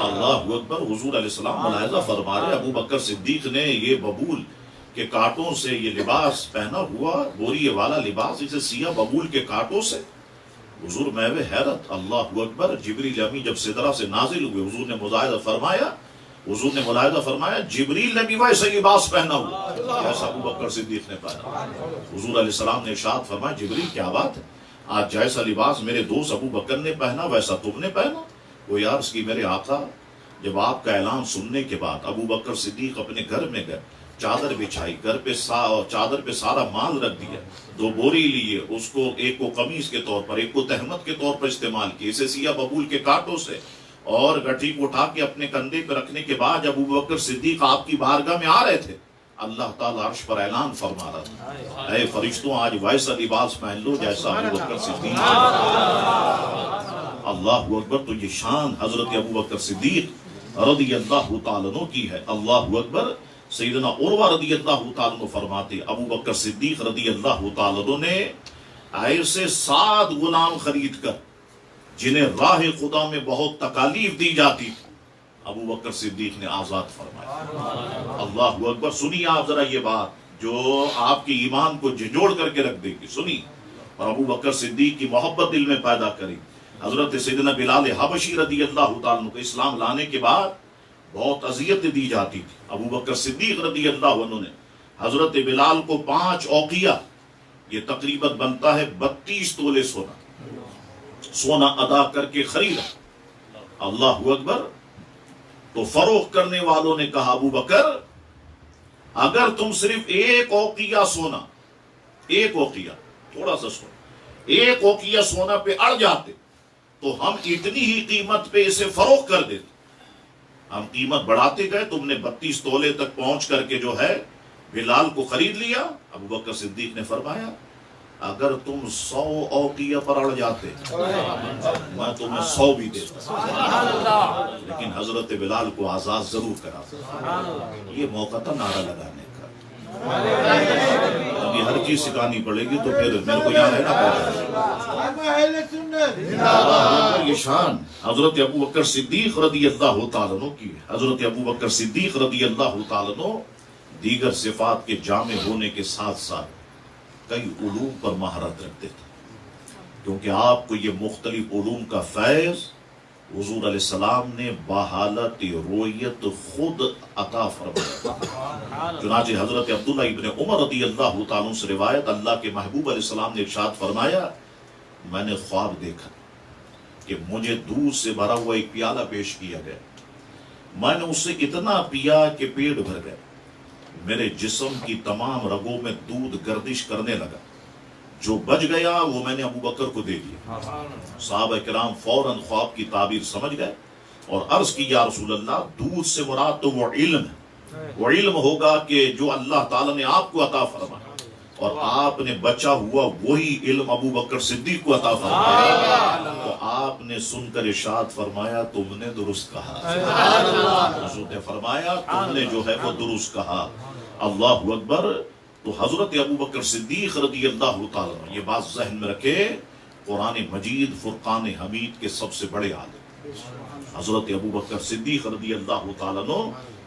اللہ اکبر۔ حضور علیہ السلام ملاحظہ فرما رہے ابو بکر صدیق نے یہ ببول کے کانٹوں سے یہ لباس پہنا ہوا، بوریے والا لباس، اسے سیا ببول کے کانٹوں سے۔ حضور محو حیرت۔ اللہ اکبر۔ جبریل امین جب سدرہ سے نازل ہوئے، حضور نے ملاحظہ فرمایا جبریل نے بھی ویسا لباس پہنا ہوا جیسا ابو بکر صدیق نے پہنا۔ حضور علیہ السلام نے ارشاد فرمایا جبریل کیا بات ہے، آج جیسا لباس میرے دوست ابو بکر نے پہنا ویسا تم نے پہنا؟ وہ عرض کی میرے آقا جب آپ کا اعلان سننے کے بعد ابو بکر صدیق اپنے گھر میں گئے، چادر بچھائی، گھر پہ چادر پہ سارا مال رکھ دیا، 2 بوری لیے، اس کو ایک کو قمیص کے طور پر، ایک کو تہمت کے طور پر استعمال کیا، اسے سیا ببول کے کانٹوں سے، اور گٹھی کو اٹھا کے اپنے کندھے پہ رکھنے کے بعد جب ابو بکر صدیق آپ کی بارگاہ میں آ رہے تھے، اللہ تعالیٰ عرش پر اعلان فرما رہا تھا اے فرشتوں آج ویسا لباس پہن لو جیسا ابو بکر صدیق۔ اللہ اکبر۔ تو یہ شان حضرت ابو بکر صدیق رضی اللہ تعالیٰ عنہ کی ہے۔ اللہ اکبر۔ سیدنا عروہ رضی اللہ تعالیٰ عنہ فرماتے ابو بکر صدیق رضی اللہ تعالیٰ عنہ نے ایسے 7 غلام خرید کر جنہیں راہ خدا میں بہت تکالیف دی جاتی تھی، ابو بکر صدیق نے آزاد فرمایا۔ اللہ اکبر۔ سنیے آپ ذرا یہ بات جو آپ کی ایمان کو جھنجھوڑ کر کے رکھ دے گی، سنیے، اور ابو بکر صدیق کی محبت دل میں پیدا کرے۔ حضرت سیدنا بلال حبشی رضی اللہ تعالیٰ عنہ کو اسلام لانے کے بعد بہت اذیت دی جاتی تھی، ابو بکر صدیق رضی اللہ عنہ نے حضرت بلال کو 5 اوقیہ، یہ تقریباً بنتا ہے 32 تولے سونا ادا کر کے خریدا۔ اللہ اکبر۔ تو فروخت کرنے والوں نے کہا ابو بکر اگر تم صرف 1 اوقیہ سونا، 1 اوقیہ، تھوڑا سا سونا، 1 اوقیہ سونا پہ اڑ جاتے تو ہم اتنی ہی قیمت پہ اسے فروخت کر دیتے۔ ہم قیمت بڑھاتے گئے، تم نے 32 تولے تک پہنچ کر کے جو ہے بلال کو خرید لیا۔ ابو بکر صدیق نے فرمایا اگر تم 100 اوقیہ پر اڑ جاتے میں تمہیں 100 بھی دیتا، لیکن حضرت بلال کو آزاد ضرور کرا۔ یہ موقع تھا نعرہ لگانے کا۔ ابھی ہر چیز سکھانی پڑے گی تو پھر میرے کو یہاں رہنا پڑے گا۔ یہ شان حضرت ابو بکر صدیق رضی اللہ تعالیٰ عنہ کی ہے۔ حضرت ابو بکر صدیق رضی اللہ تعالیٰ عنہ دیگر صفات کے جامع ہونے کے ساتھ ساتھ کئی علوم پر مہارت رکھتے تھے، کیونکہ آپ کو یہ مختلف علوم کا فیض حضور علیہ السلام نے بحالت رویت خود عطا فرمایا۔ چنانچہ حضرت عبداللہ ابن عمر رضی اللہ تعالیٰ سے روایت، اللہ کے محبوب علیہ السلام نے ارشاد فرمایا میں نے خواب دیکھا کہ مجھے دودھ سے بھرا ہوا ایک پیالہ پیش کیا گیا، میں نے اس سے اتنا پیا کہ پیٹ بھر گیا، میرے جسم کی تمام رگوں میں دودھ گردش کرنے لگا، جو بچ گیا وہ میں نے ابو بکر کو دے دیا۔ صحابہ کرام فوراً خواب کی تعبیر سمجھ گئے اور عرض کی یا رسول اللہ دودھ سے مراد تو وہ علم ہے وہ علم ہوگا کہ جو اللہ تعالیٰ نے آپ کو عطا فرمایا اور آپ نے بچا ہوا وہی علم ابو بکر صدیق کو عطا فرمایا، تو آپ نے سن کر ارشاد فرمایا تم نے درست کہا، حضور نے فرمایا تم نے جو ہے وہ درست کہا۔ اللہ اکبر۔ تو حضرت ابو بکر صدیق رضی اللہ تعالیٰ عنہ، یہ بات ذہن میں رکھے، قرآن مجید فرقان حمید کے سب سے بڑے عالم حضرت ابو بکر صدیق رضی اللہ تعالیٰ عنہ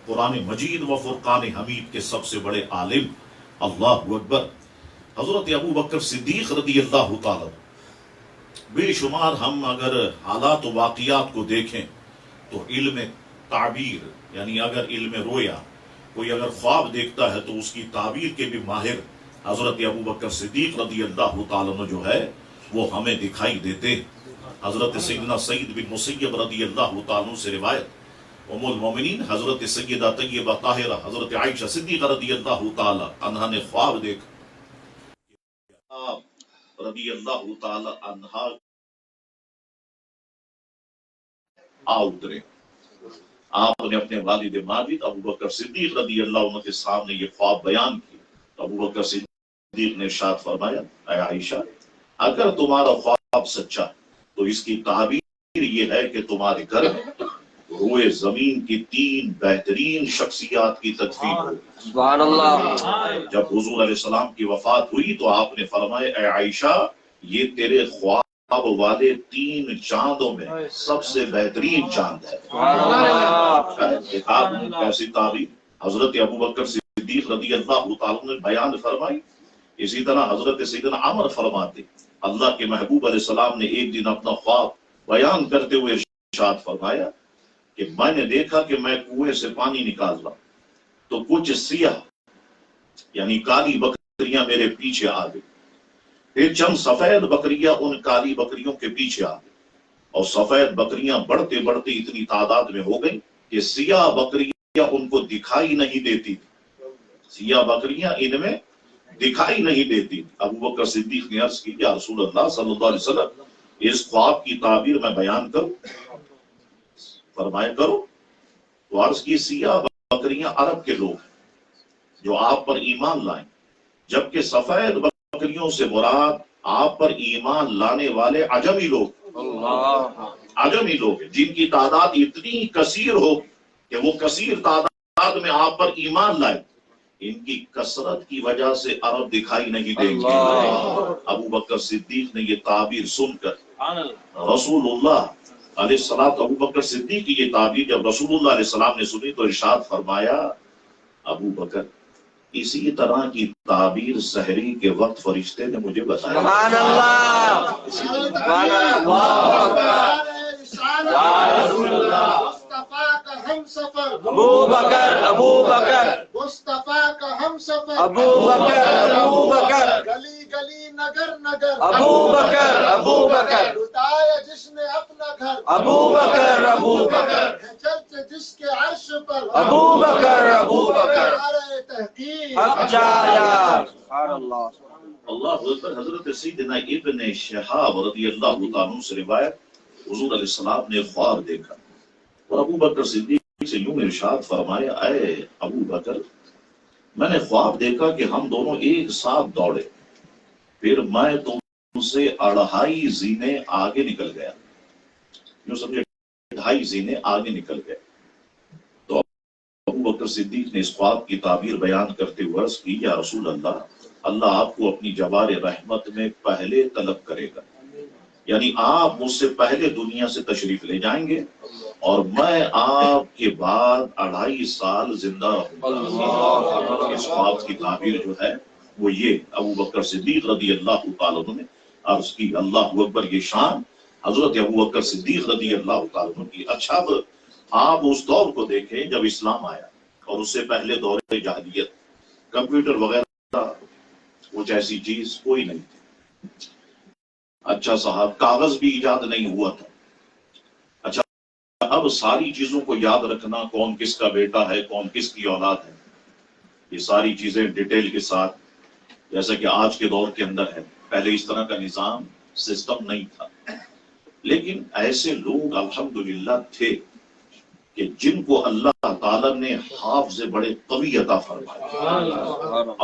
قرآن مجید و فرقان حمید کے سب سے بڑے عالم۔ اللہ اکبر۔ حضرت ابو بکر صدیق رضی اللہ تعالیٰ عنہ، بے شمار ہم اگر حالات و واقعات کو دیکھیں تو علم تعبیر، یعنی اگر علم رویا، کوئی اگر خواب دیکھتا ہے تو اس کی تعبیر کے بھی ماہر حضرت ابو بکر صدیق رضی اللہ تعالیٰ عنہ جو ہے وہ ہمیں دکھائی دیتے۔ حضرت سیدنا سعید بن مسیب رضی اللہ تعالیٰ عنہ سے روایت، ام المومنین حضرت سیدہ طیبہ طاہرہ حضرت عائشہ صدیقہ رضی اللہ تعالیٰ عنہا نے خواب دیکھا، آپ رضی اللہ تعالیٰ عنہا آ اترے۔ آپ نے اپنے والد ماجد ابو بکر صدیق رضی اللہ عنہ کے سامنے یہ خواب بیان کی۔ ابو بکر صدیق نے ارشاد فرمایا، اے عائشہ، اگر تمہارا خواب سچا تو اس کی تعبیر یہ ہے کہ تمہارے گھر میں روئے زمین کی 3 بہترین شخصیات کی تدفین ہو۔ سبحان اللہ۔ جب حضور علیہ السلام کی وفات ہوئی تو آپ نے فرمایا، اے عائشہ، یہ تیرے خواب والے 3 چاندوں میں سب سے بہترین چاند ہے۔ آپ نے کیسی تعبیر حضرت ابو بکر صدیق رضی اللہ تعالیٰ نے بیان فرمائی۔ اسی طرح حضرت سیدنا عمر فرماتے، اللہ کے محبوب علیہ السلام نے ایک دن اپنا خواب بیان کرتے ہوئے ارشاد فرمایا کہ میں نے دیکھا کہ میں کنویں سے پانی نکال رہا تو کچھ سیاہ یعنی کالی بکریاں میرے پیچھے آ گئی، پھر چند سفید بکریاں ان کالی بکریوں کے پیچھے آ گئی، اور سفید بکریاں بڑھتے بڑھتے اتنی تعداد میں ہو گئی کہ سیاہ بکریاں ان کو دکھائی نہیں دیتی تھی، سیاہ بکریاں ان میں دکھائی نہیں دیتی۔ ابو بکر صدیق نے عرض کی، یا رسول اللہ صلی اللہ علیہ وسلم، اس خواب کی تعبیر میں بیان کروں؟ فرمایا کرو۔ تو عرض کی، سیاہ بکریاں عرب کے لوگ ہیں جو آپ پر ایمان لائیں، جبکہ سفید بکریوں سے مراد آپ پر ایمان لانے والے عجمی لوگ، عجمی لوگ ہیں جن کی تعداد اتنی کثیر ہو کہ وہ کثیر تعداد میں آپ پر ایمان لائے، ان کی کثرت کی وجہ سے عرب دکھائی نہیں دیں گے۔ ابو بکر صدیق نے یہ تعبیر سن کر رسول اللہ علیہ السلام، ابو بکر صدیق کی یہ تعبیر جب رسول اللہ علیہ السلام نے سنی تو ارشاد فرمایا، ابو بکر، اسی طرح کی تعبیر سحری کے وقت فرشتے نے مجھے بتایا۔ سبحان اللہ، سبحان اللہ، مصطفیٰ کا ہم سفر ابو بکر، ابو بکر، مصطفیٰ کا ہم سفر ابو بکر، ابو بکر، گلی گلی نگر نگر ابو بکر، ابو بکر، لٹایا جس نے اپنا گھر ابو بکر، ابو بکر، چلتے جس کے عرش پر ابو بکر، ابو بکر، نعرہ تحقیق حق جایا۔ سبحان اللہ۔ اللہ اکبر۔ حضرت سیدنا ابن شہاب رضی اللہ تعالیٰ عنہ سے روایت، حضور علیہ السلام نے خواب دیکھا اور ابو بکر صدیق سے یوں ارشاد فرمایا، اے ابو بکر، میں نے خواب دیکھا کہ ہم دونوں ایک ساتھ دوڑے، پھر میں تم سے 2.5 زینے آگے نکل گیا، یوں سمجھے 2.5 زینے آگے نکل گئے۔ تو ابو بکر صدیق نے اس خواب کی تعبیر بیان کرتے ہوئے عرض کی، یا رسول اللہ، اللہ آپ کو اپنی جوار رحمت میں پہلے طلب کرے گا، یعنی آپ مجھ سے پہلے دنیا سے تشریف لے جائیں گے اور میں آپ کے بعد 2.5 سال زندہ رہوں گا۔ اس خواب کی تعبیر جو ہے وہ یہ ابو بکر صدیق رضی اللہ تعالیٰ عنہ نے عرض کی۔ اللہ اکبر۔ یہ شان حضرت ابو بکر صدیق رضی اللہ تعالیٰ عنہ کی۔ اچھا، اب آپ اس دور کو دیکھیں جب اسلام آیا، اور اس سے پہلے دور جاہلیت، کمپیوٹر وغیرہ کچھ ایسی چیز کوئی نہیں تھی۔ اچھا صاحب، کاغذ بھی ایجاد نہیں ہوا تھا۔ اچھا، اب ساری چیزوں کو یاد رکھنا، کون کس کا بیٹا ہے، کون کس کی اولاد ہے، یہ ساری چیزیں ڈیٹیل کے ساتھ، جیسا کہ آج کے دور کے اندر ہے۔ پہلے اس طرح کا نظام سسٹم نہیں تھا، لیکن ایسے لوگ الحمدللہ تھے کہ جن کو اللہ تعالیٰ نے حافظ بڑے قوی عطا فرمائے.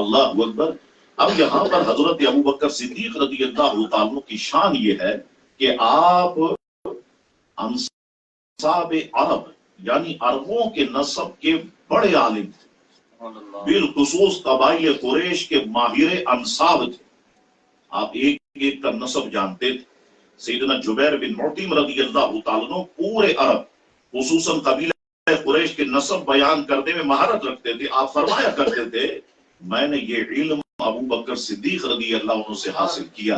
اللہ اکبر. اب یہاں پر حضرت ابوبکر صدیق رضی اللہ تعالیٰ عنہ کی شان یہ ہے کہ آپ انصاب عرب یعنی عربوں کے نسب کے بڑے عالم تھے. بالخصوص قبائل قریش کے ماہر انصاب تھے. آپ ایک ایک کا نسب جانتے تھے. سیدنا جبیر بن مطعم رضی اللہ تعالیٰ عنہ پورے عرب خصوصاً قبیلہ قریش کے نسب بیان کرنے میں مہارت رکھتے تھے. آپ فرمایا کرتے تھے میں نے یہ علم ابو بکر صدیق رضی اللہ عنہ سے حاصل کیا.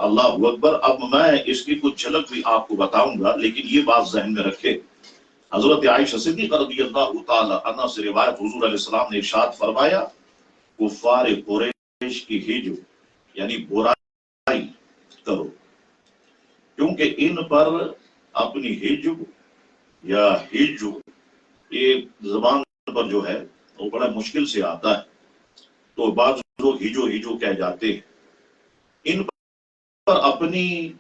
اللہ اکبر. اب میں اس کی کچھ جھلک بھی آپ کو بتاؤں گا لیکن یہ بات ذہن میں رکھے. حضرت عائشہ صدیقہ رضی اللہ تعالی عنہا سے روایت حضور علیہ السلام نے ارشاد فرمایا کفار قریش کی ہجو یعنی برائی کرو کیونکہ ان پر اپنی ہجو یا ہجو یہ زبان پر جو ہے وہ بڑا مشکل سے آتا ہے تو بعض لوگ ہجو ہجو کہہ جاتے ہیں. ان پر اپنی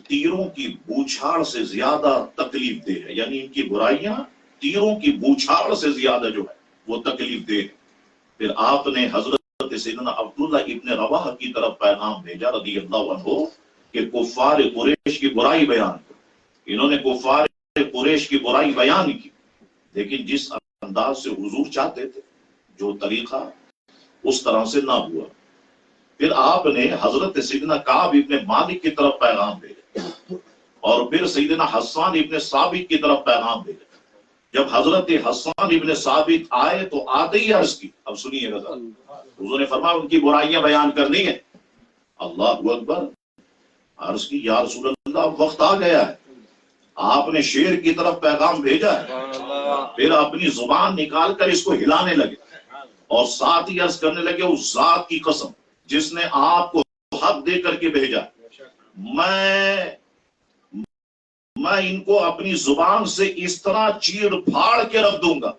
تیروں کی بوچھاڑ سے زیادہ تکلیف دہ ہے یعنی ان کی برائیاں تیروں کی بوچھاڑ سے زیادہ جو ہے وہ تکلیف دہ ہے. پھر آپ نے حضرت سیدنا عبداللہ ابن رواحہ کی طرف پیغام بھیجا رضی اللہ عنہ کہ کفار قریش کی برائی بیان کرو. انہوں نے کفار قریش کی برائی بیان کی لیکن جس انداز سے حضور چاہتے تھے جو طریقہ اس طرح سے نہ ہوا. پھر آپ نے حضرت سیدنا کعب ابن مالک کی طرف پیغام بھیجا اور پھر سیدنا حسان ابن ثابت کی طرف پیغام بھیجا. جب حضرت حسان ابن ثابت آئے تو آتے ہی عرض کی. اب سنیے گا حضور نے فرمایا ان کی برائیاں بیان کرنی ہے. اللہ اکبر. عرض کی یا رسول اللہ وقت آ گیا ہے. آپ نے شیر کی طرف پیغام بھیجا ہے. پھر اپنی زبان نکال کر اس کو ہلانے لگے اور ساتھ ہی عرض کرنے لگے اس ذات کی قسم جس نے آپ کو حق دے کر کے بھیجا میں ان کو اپنی زبان سے اس طرح چیر پھاڑ کے رکھ دوں گا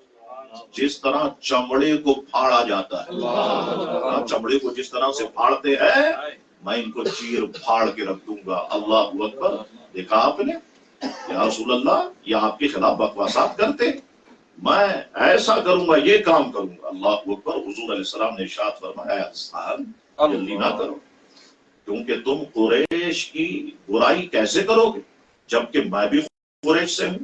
جس طرح چمڑے کو پھاڑا جاتا ہے. چمڑے کو جس طرح سے پھاڑتے ہیں میں ان کو چیر پھاڑ کے رکھ دوں گا. اللہ اکبر. دیکھا آپ نے یا رسول اللہ یہ آپ کے خلاف بکواسات کرتے میں ایسا کروں گا یہ کام کروں گا. اللہ اکبر. حضور علیہ السلام نے ارشاد فرمایا حسان جلدی نہ کرو کیونکہ تم قریش کی برائی کیسے کرو گے جبکہ میں بھی قریش سے ہوں.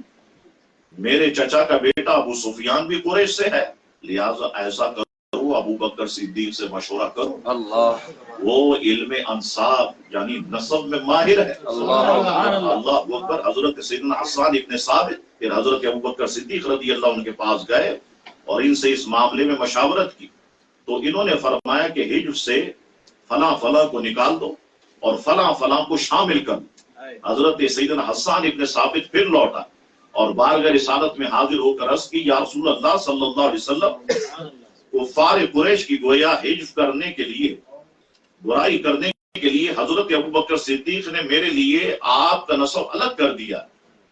میرے چچا کا بیٹا ابو سفیان بھی قریش سے ہے. لہٰذا ایسا کرو ابو بکر صدیق سے مشورہ کرو. اللہ وہ علم انصاب یعنی نسب میں ماہر ہے. اللہ اکبر. حضرت سیدنا حسان ابن ثابت پھر حضرت ابو بکر صدیق رضی اللہ عنہ کے پاس گئے اور ان سے اس معاملے میں مشاورت کی تو انہوں نے فرمایا کہ حجب سے فلاں فلاں کو نکال دو اور فلاں فلاں کو شامل کر دو. حضرت سیدنا حسان ابن ثابت پھر لوٹا اور بارگاہ رسالت میں حاضر ہو کر عرض کی یا رسول اللہ صلی اللہ علیہ وسلم کفار قریش کی گویا حجب کرنے کے لیے برائی کرنے کے لیے حضرت ابوبکر صدیق نے میرے لیے آپ کا نسب الگ کر دیا.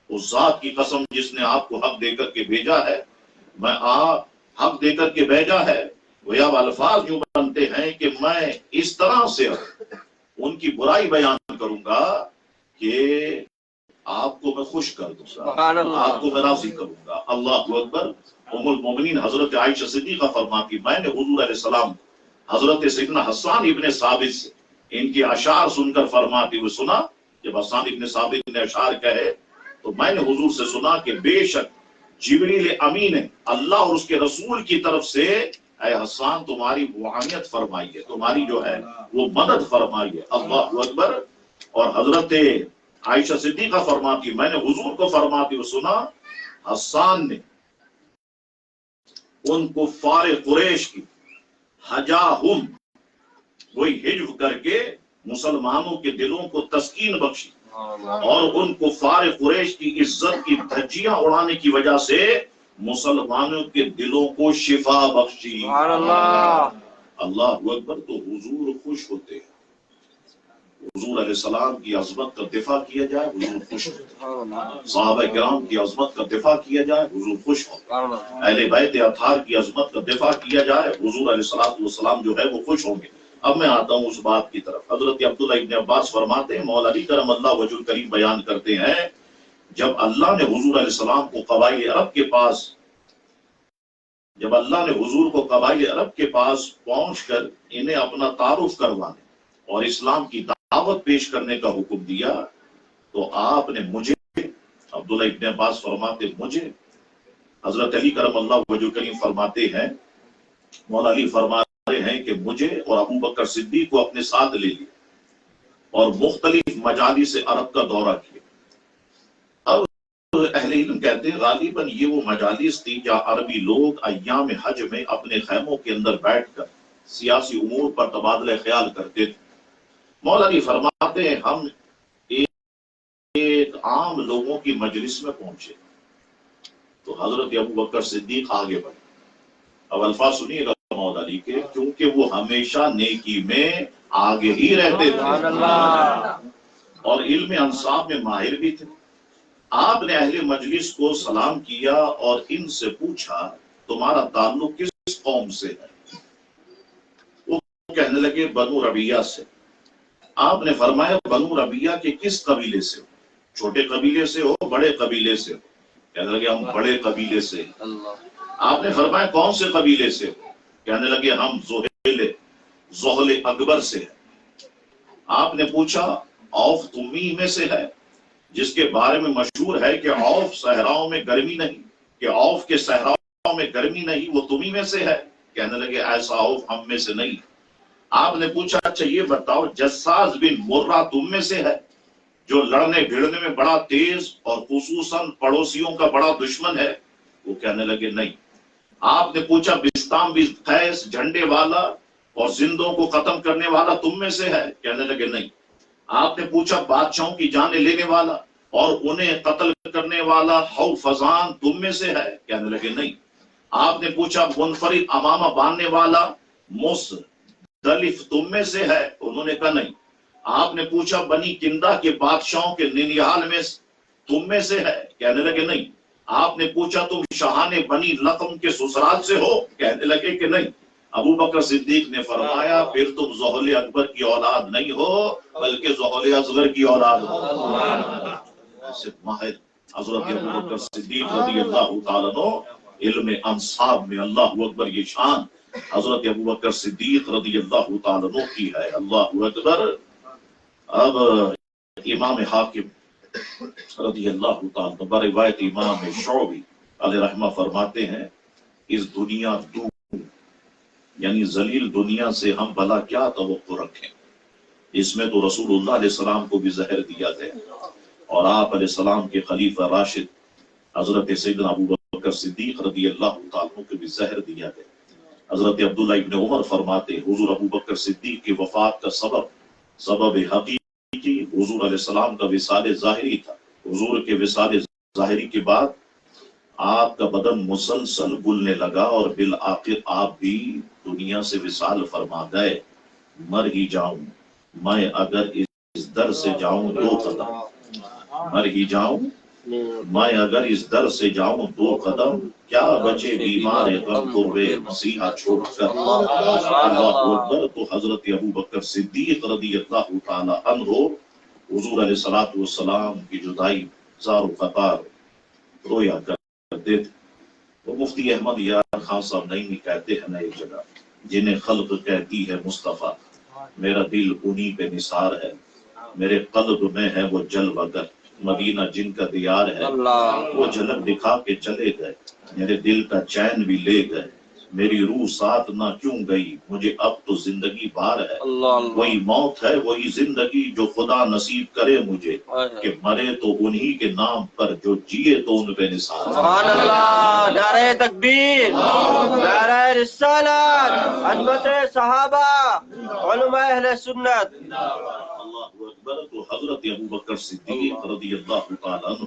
اس ذات کی قسم جس نے آپ کو حق دے کر کے بھیجا ہے میں آپ حق دے کر کے بھیجا ہے گویا الفاظ یوں بنتے ہیں کہ میں اس طرح سے ان کی برائی بیان کروں گا کہ آپ کو میں خوش کر دوں گا آپ کو میں راضی کروں گا. اللہ اکبر. ام المومنین حضرت عائشہ صدیقہ فرماتی میں نے حضور علیہ السلام حضرت سیدنا حسان ابن ثابت سے ان کی اشعار سن کر فرماتی ہوئے سنا. جب حسان ابن ثابت نے اشعار کہے تو میں نے حضور سے سنا کہ بے شک جبریل امین ہے اللہ اور اس کے رسول کی طرف سے اے حسان تمہاری معاونت فرمائیے تمہاری جو ہے وہ مدد فرمائیے. اللہ اکبر. اور حضرت عائشہ صدیقہ فرماتی میں نے حضور کو فرماتی ہوئے سنا حسان نے ان کفار قریش کی حجاہم وہی حجب کر کے مسلمانوں کے دلوں کو تسکین بخشی اور ان کفار قریش کی عزت کی دھجیاں اڑانے کی وجہ سے مسلمانوں کے دلوں کو شفا بخشی. اللہ اکبر. تو حضور خوش ہوتے ہیں. حضور علیہ السلام کی عظمت کا دفاع کیا جائے حضور خوش ہوتے ہیں. صحابہ کرام کی عظمت کا دفاع کیا جائے حضور خوش ہوتے ہیں. اہل بیت اطہار کی عظمت کا دفاع کیا جائے حضور علیہ السلام جو ہے وہ خوش ہوں گے. اب میں آتا ہوں اس بات کی طرف. حضرت عبداللہ ابن عباس فرماتے ہیں مولا علی کرم اللہ وجہ کریم بیان کرتے ہیں جب اللہ نے حضور علیہ السلام کو قبائل عرب کے پاس پہنچ کر انہیں اپنا تعارف کروانے اور اسلام کی دعوت پیش کرنے کا حکم دیا تو آپ نے مجھے، عبداللہ ابن عباس فرماتے مجھے، حضرت علی کرم اللہ وجہ کریم فرماتے ہیں، مولا علی فرما رہے ہیں کہ مجھے اور ابو بکر صدیق کو اپنے ساتھ لے لیا اور مختلف مجالس عرب کا دورہ کیا۔ اب اہل علم کہتے ہیں غالباً یہ وہ مجالس تھی جہاں عربی لوگ ایام حج میں اپنے خیموں کے اندر بیٹھ کر سیاسی امور پر تبادلہ خیال کرتے تھے۔ مولا علی فرماتے ہیں ہم ایک عام لوگوں کی مجلس میں پہنچے تو حضرت ابو بکر صدیق آگے بڑھے۔ اب الفاظ سنیے گا مولا علی کے، کیونکہ وہ ہمیشہ نیکی میں آگے ہی رہتے تھے اور علم انصاب میں ماہر بھی تھے۔ آپ نے اہل مجلس کو سلام کیا اور ان سے پوچھا تمہارا تعلق کس قوم سے ہے؟ وہ کہنے لگے بنو ربیہ سے۔ آپ نے فرمایا بنو ربیہ کے کس قبیلے سے ہو؟ چھوٹے قبیلے سے ہو بڑے قبیلے سے ہو؟ کہنے لگے ہم بڑے قبیلے سے۔ آپ نے فرمایا کون سے قبیلے سے ہو؟ کہنے لگے ہم زحل اکبر سے ہیں۔ آپ نے پوچھا اوف تمی میں سے ہے؟ جس کے بارے میں مشہور ہے کہ اوف صحراؤں میں گرمی نہیں، کہ اوف کے صحراؤں میں گرمی نہیں، وہ تمی میں سے ہے؟ کہنے لگے ایسا اوف ہم میں سے نہیں۔ آپ نے پوچھا اچھا یہ بتاؤ جساس بن مرہ تم میں سے ہے، جو لڑنے بھیڑنے میں بڑا تیز اور خصوصاً پڑوسیوں کا بڑا دشمن ہے؟ وہ کہنے لگے نہیں۔ آپ نے پوچھا بستام بن قیس جھنڈے والا اور زندوں کو ختم کرنے والا تم میں سے ہے؟ کہنے لگے نہیں۔ آپ نے پوچھا بادشاہوں کی جانیں لینے والا اور انہیں قتل کرنے والا ہو فضان تم میں سے ہے؟ کہنے لگے نہیں۔ آپ نے پوچھا منفرد امامہ باندھنے والا مصدلف تم میں سے ہے؟ انہوں نے کہا نہیں۔ آپ نے پوچھا بنی کندا کے بادشاہوں کے ننیال میں تم میں سے ہے؟ کہنے لگے نہیں۔ آپ نے پوچھا تم شاہان بنی لقم کے سسرال سے ہو؟ کہنے لگے کہ نہیں۔ ابو بکر صدیق نے فرمایا پھر تم زحل اکبر کی اولاد نہیں ہو بلکہ زحل اصغر کی اولاد ہو۔ ایسے ماہر حضرت ابو بکر صدیق رضی اللہ تعالیٰ عنہ، علم انصاب میں اللہ اکبر، یہ شان حضرت ابو بکر صدیق رضی اللہ تعالیٰ عنہ کی ہے۔ اللہ اکبر۔ اب امام حاکم رضی اللہ تعالیٰ بروایت امام شعبی علیہ رحمہ فرماتے ہیں اس دنیا یعنی ذلیل دنیا سے ہم بھلا کیا توقع رکھیں؟ اس میں تو رسول اللہ علیہ السلام کو بھی زہر دیا گیا اور آپ علیہ السلام کے خلیفہ راشد حضرت سیدنا ابو بکر صدیق رضی اللہ تعالیٰ عنہ کو بھی زہر دیا گیا۔ حضرت عبداللہ ابن عمر فرماتے حضور ابو بکر صدیق کی وفات کا سبب حقیقی حضور علیہ السلام کا وصال ظاہری تھا۔ حضور کے وصال ظاہری کے بعد آپ کا بدن مسلسل گلنے لگا اور بالآخر آپ بھی دنیا سے وصال فرما گئے۔ مر ہی جاؤں میں اگر اس در سے جاؤں 2 قدم، مر ہی جاؤں میں اگر اس در سے جاؤں 2 قدم، کیا بچے بیمار غم قربے مسیحا چھوڑ کر۔ اللہ اکبر۔ تو حضرت ابو بکر صدیق رضی اللہ تعالی عنہ حضور علیہ السلام کی جدائی زار و قطار رویا کرتے تھے۔ وہ مفتی احمد یار خان صاحب نئی کہتے ہیں نا ایک جگہ، جنہیں خلق کہتی ہے مصطفیٰ، میرا دل انہی پہ نثار ہے، میرے قلب میں ہے وہ جلوہ گر، مدینہ جن کا دیار ہے، وہ جھلک دکھا کے چلے گئے، میرے دل کا چین بھی لے گئے، میری روح ساتھ نہ کیوں گئی، مجھے اب تو زندگی بھار ہے، وہی موت ہے وہی زندگی جو خدا نصیب کرے مجھے، کہ مرے تو انہی کے نام پر جو جیے تو ان پہ نثار۔ سبحان اللہ، نعرہ تکبیر، نعرہ رسالت، عظمت صحابہ، علماء اہل سنت۔ اللہ اکبر۔ تو حضرت ابو بکر صدیق رضی اللہ تعالیٰ عنہ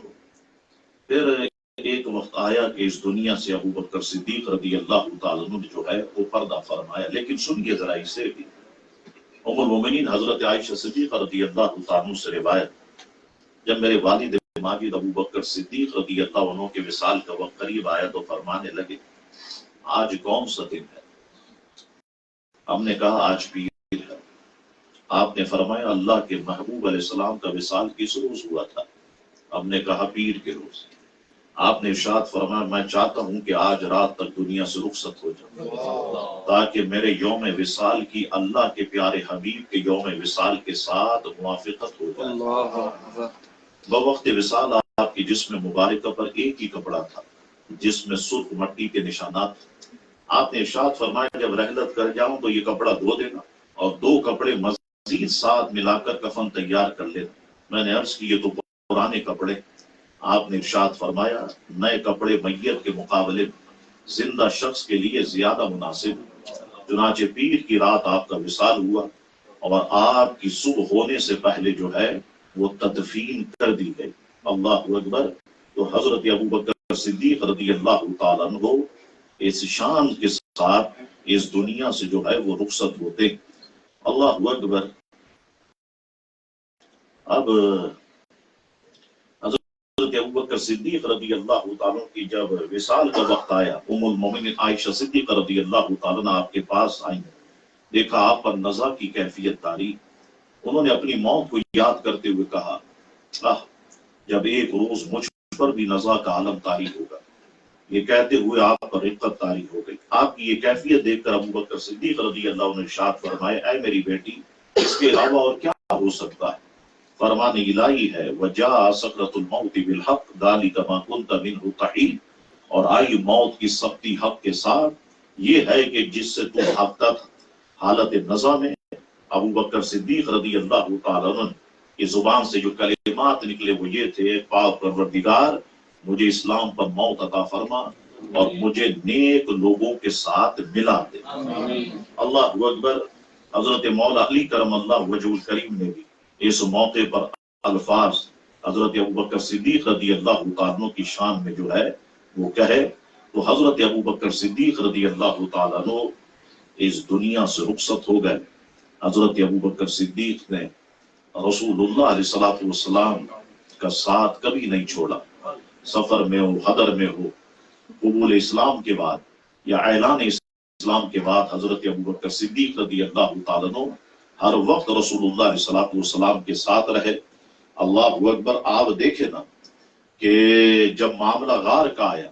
پھر ایک وقت آیا کہ اس دنیا سے ابو بکر صدیق رضی اللہ تعالیٰ عنہ جو ہے وہ پردہ فرمایا۔ لیکن سنیے ذرا اسے بھی، ام المومنین حضرت عائشہ صدیقہ رضی اللہ تعالیٰ عنہ سے روایت، جب میرے والد ماجد ابو بکر صدیق رضی اللہ عنہ کے وصال کا وقت قریب آیا تو فرمانے لگے آج کون سا دن ہے؟ ہم نے کہا آج پیر ہے۔ آپ نے فرمایا اللہ کے محبوب علیہ السلام کا وصال کس روز ہوا تھا؟ ہم نے کہا پیر کے روز۔ آپ نے ارشاد فرمایا میں چاہتا ہوں کہ آج رات تک دنیا سے رخصت ہو جاؤں تاکہ میرے یوم وصال کی اللہ کے پیارے حبیب کے یوم وصال کے ساتھ موافقت ہو جائے۔ بوقت وصال آپ کی جسم مبارکہ پر ایک ہی کپڑا تھا جس میں سرخ مٹی کے نشانات تھے۔ آپ نے ارشاد فرمایا جب رحلت کر جاؤں تو یہ کپڑا دھو دینا اور 2 کپڑے مزید ساتھ ملا کر کفن تیار کر لینا۔ میں نے عرض کی یہ تو پرانے کپڑے۔ آپ نے ارشاد فرمایا نئے کپڑے میت کے مقابلے میں زندہ شخص کے لیے زیادہ مناسب۔ چنانچہ پیر کی رات آپ کا وصال ہوا اور آپ کی صبح ہونے سے پہلے جو ہے وہ تدفین کر دی گئی۔ اللہ اکبر۔ تو حضرت ابوبکر صدیق رضی اللہ تعالیٰ عنہ اس شان کے ساتھ اس دنیا سے جو ہے وہ رخصت ہوتے۔ اللہ اکبر۔ اب حضرت ابوبکر صدیق رضی اللہ تعالیٰ کی جب وصال کا وقت آیا، ام المومنین عائشہ صدیقہ رضی اللہ تعالیٰ آپ کے پاس آئیں، دیکھا آپ پر نزا کی کیفیت طاری۔ انہوں نے اپنی موت کو یاد کرتے ہوئے کہا جب ایک روز مجھ پر بھی نزا کا عالم طاری ہوگا۔ یہ کہتے ہوئے آپ پر رقت طاری ہو گئی۔ آپ کی یہ کیفیت دیکھ کر ابوبکر صدیق رضی اللہ عنہ نے ارشاد فرمایا اے میری بیٹی اس کے علاوہ اور کیا ہو سکتا ہے؟ فرمان الہی ہے وجاء سکرۃ الموت بالحق ذلک ما كنت منہ تحید، اور آئی موت کی سختی حق کے ساتھ، یہ ہے کہ جس سے تم بھاگتا تھا۔ حالت نزا میں ابوبکر صدیق رضی اللہ تعالیٰ عنہ کی زبان سے جو کلمات نکلے وہ یہ تھے پاک پروردگار مجھے اسلام پر موت عطا فرما اور مجھے نیک لوگوں کے ساتھ ملا دے۔ اللہ اکبر۔ حضرت مولا علی کرم اللہ وجہ الکریم نے بھی اس موقع پر الفاظ حضرت ابوبکر صدیق رضی اللہ تعالیٰ کی شان میں جو ہے وہ کہے تو حضرت ابوبکر صدیق رضی اللہ تعالیٰ اس دنیا سے رخصت ہو گئے۔ حضرت ابوبکر صدیق نے رسول اللہ علیہ السلام کا ساتھ کبھی نہیں چھوڑا، سفر میں ہو، حضر میں ہو، قبول اسلام کے بعد یا اعلان اسلام کے بعد حضرت ابوبکر صدیق رضی اللہ تعالیٰ عنہ ہر وقت رسول اللہ علیہ السلام کے ساتھ رہے۔ اللہ اکبر۔ آپ دیکھیں نا کہ جب معاملہ غار کا آیا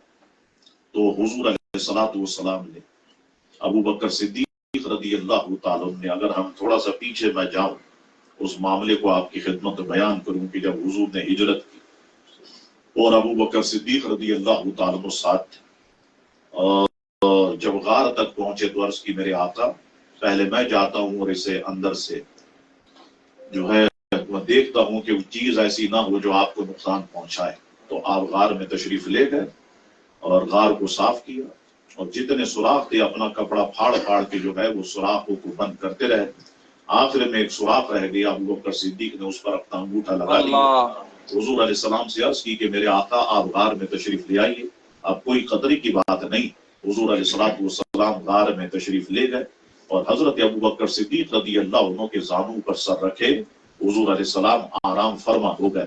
تو حضور علیہ السلام نے ابوبکر صدیق رضی اللہ تعالیٰ عنہ نے، اگر ہم تھوڑا سا پیچھے میں جاؤں اس معاملے کو آپ کی خدمت میں بیان کروں کہ جب حضور نے ہجرت کی اور ابوبکر صدیق رضی اللہ تعالیٰ عنہ ساتھ تھے، اور جب غار تک پہنچے تو عرض کی میرے آقا پہلے میں جاتا ہوں اور اسے اندر سے جو ہے میں دیکھتا ہوں کہ وہ چیز ایسی نہ ہو جو آپ کو نقصان پہنچائے۔ تو آپ غار میں تشریف لے گئے اور غار کو صاف کیا اور جتنے سوراخ تھے اپنا کپڑا پھاڑ پھاڑ کے جو ہے وہ سوراخوں کو بند کرتے رہے۔ آخر میں ایک سوراخ رہ گیا، ابوبکر صدیق نے اس پر اپنا انگوٹھا لگا لیا۔ حضور علیہ السلام سے عرض کی کہ میرے آقا آپ غار میں تشریف لے آئیے، اب کوئی خطرے کی بات نہیں۔ حضور علیہ السلام غار میں تشریف لے گئے اور حضرت ابوبکر صدیق رضی اللہ عنہ کے زانوں پر سر رکھے حضور علیہ السلام آرام فرما ہو گئے۔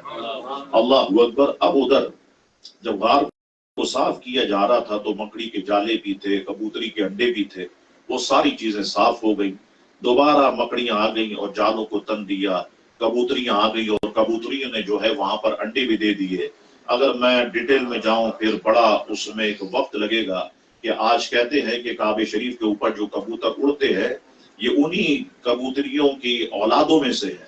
اللہ اکبر۔ اب ادھر جب غار کو صاف کیا جا رہا تھا تو مکڑی کے جالے بھی تھے، کبوتری کے انڈے بھی تھے، وہ ساری چیزیں صاف ہو گئی۔ دوبارہ مکڑیاں آ گئیں اور جالوں کو تن دیا، کبوتریاں آ گئی اور کبوتریوں نے جو ہے وہاں پر انڈے بھی دے دیے۔ اگر میں ڈیٹیل میں جاؤں پھر بڑا اس میں ایک وقت لگے گا کہ آج کہتے ہیں کہ کعبہ شریف کے اوپر جو کبوتر اڑتے ہیں یہ انہی کبوتریوں کی اولادوں میں سے ہے،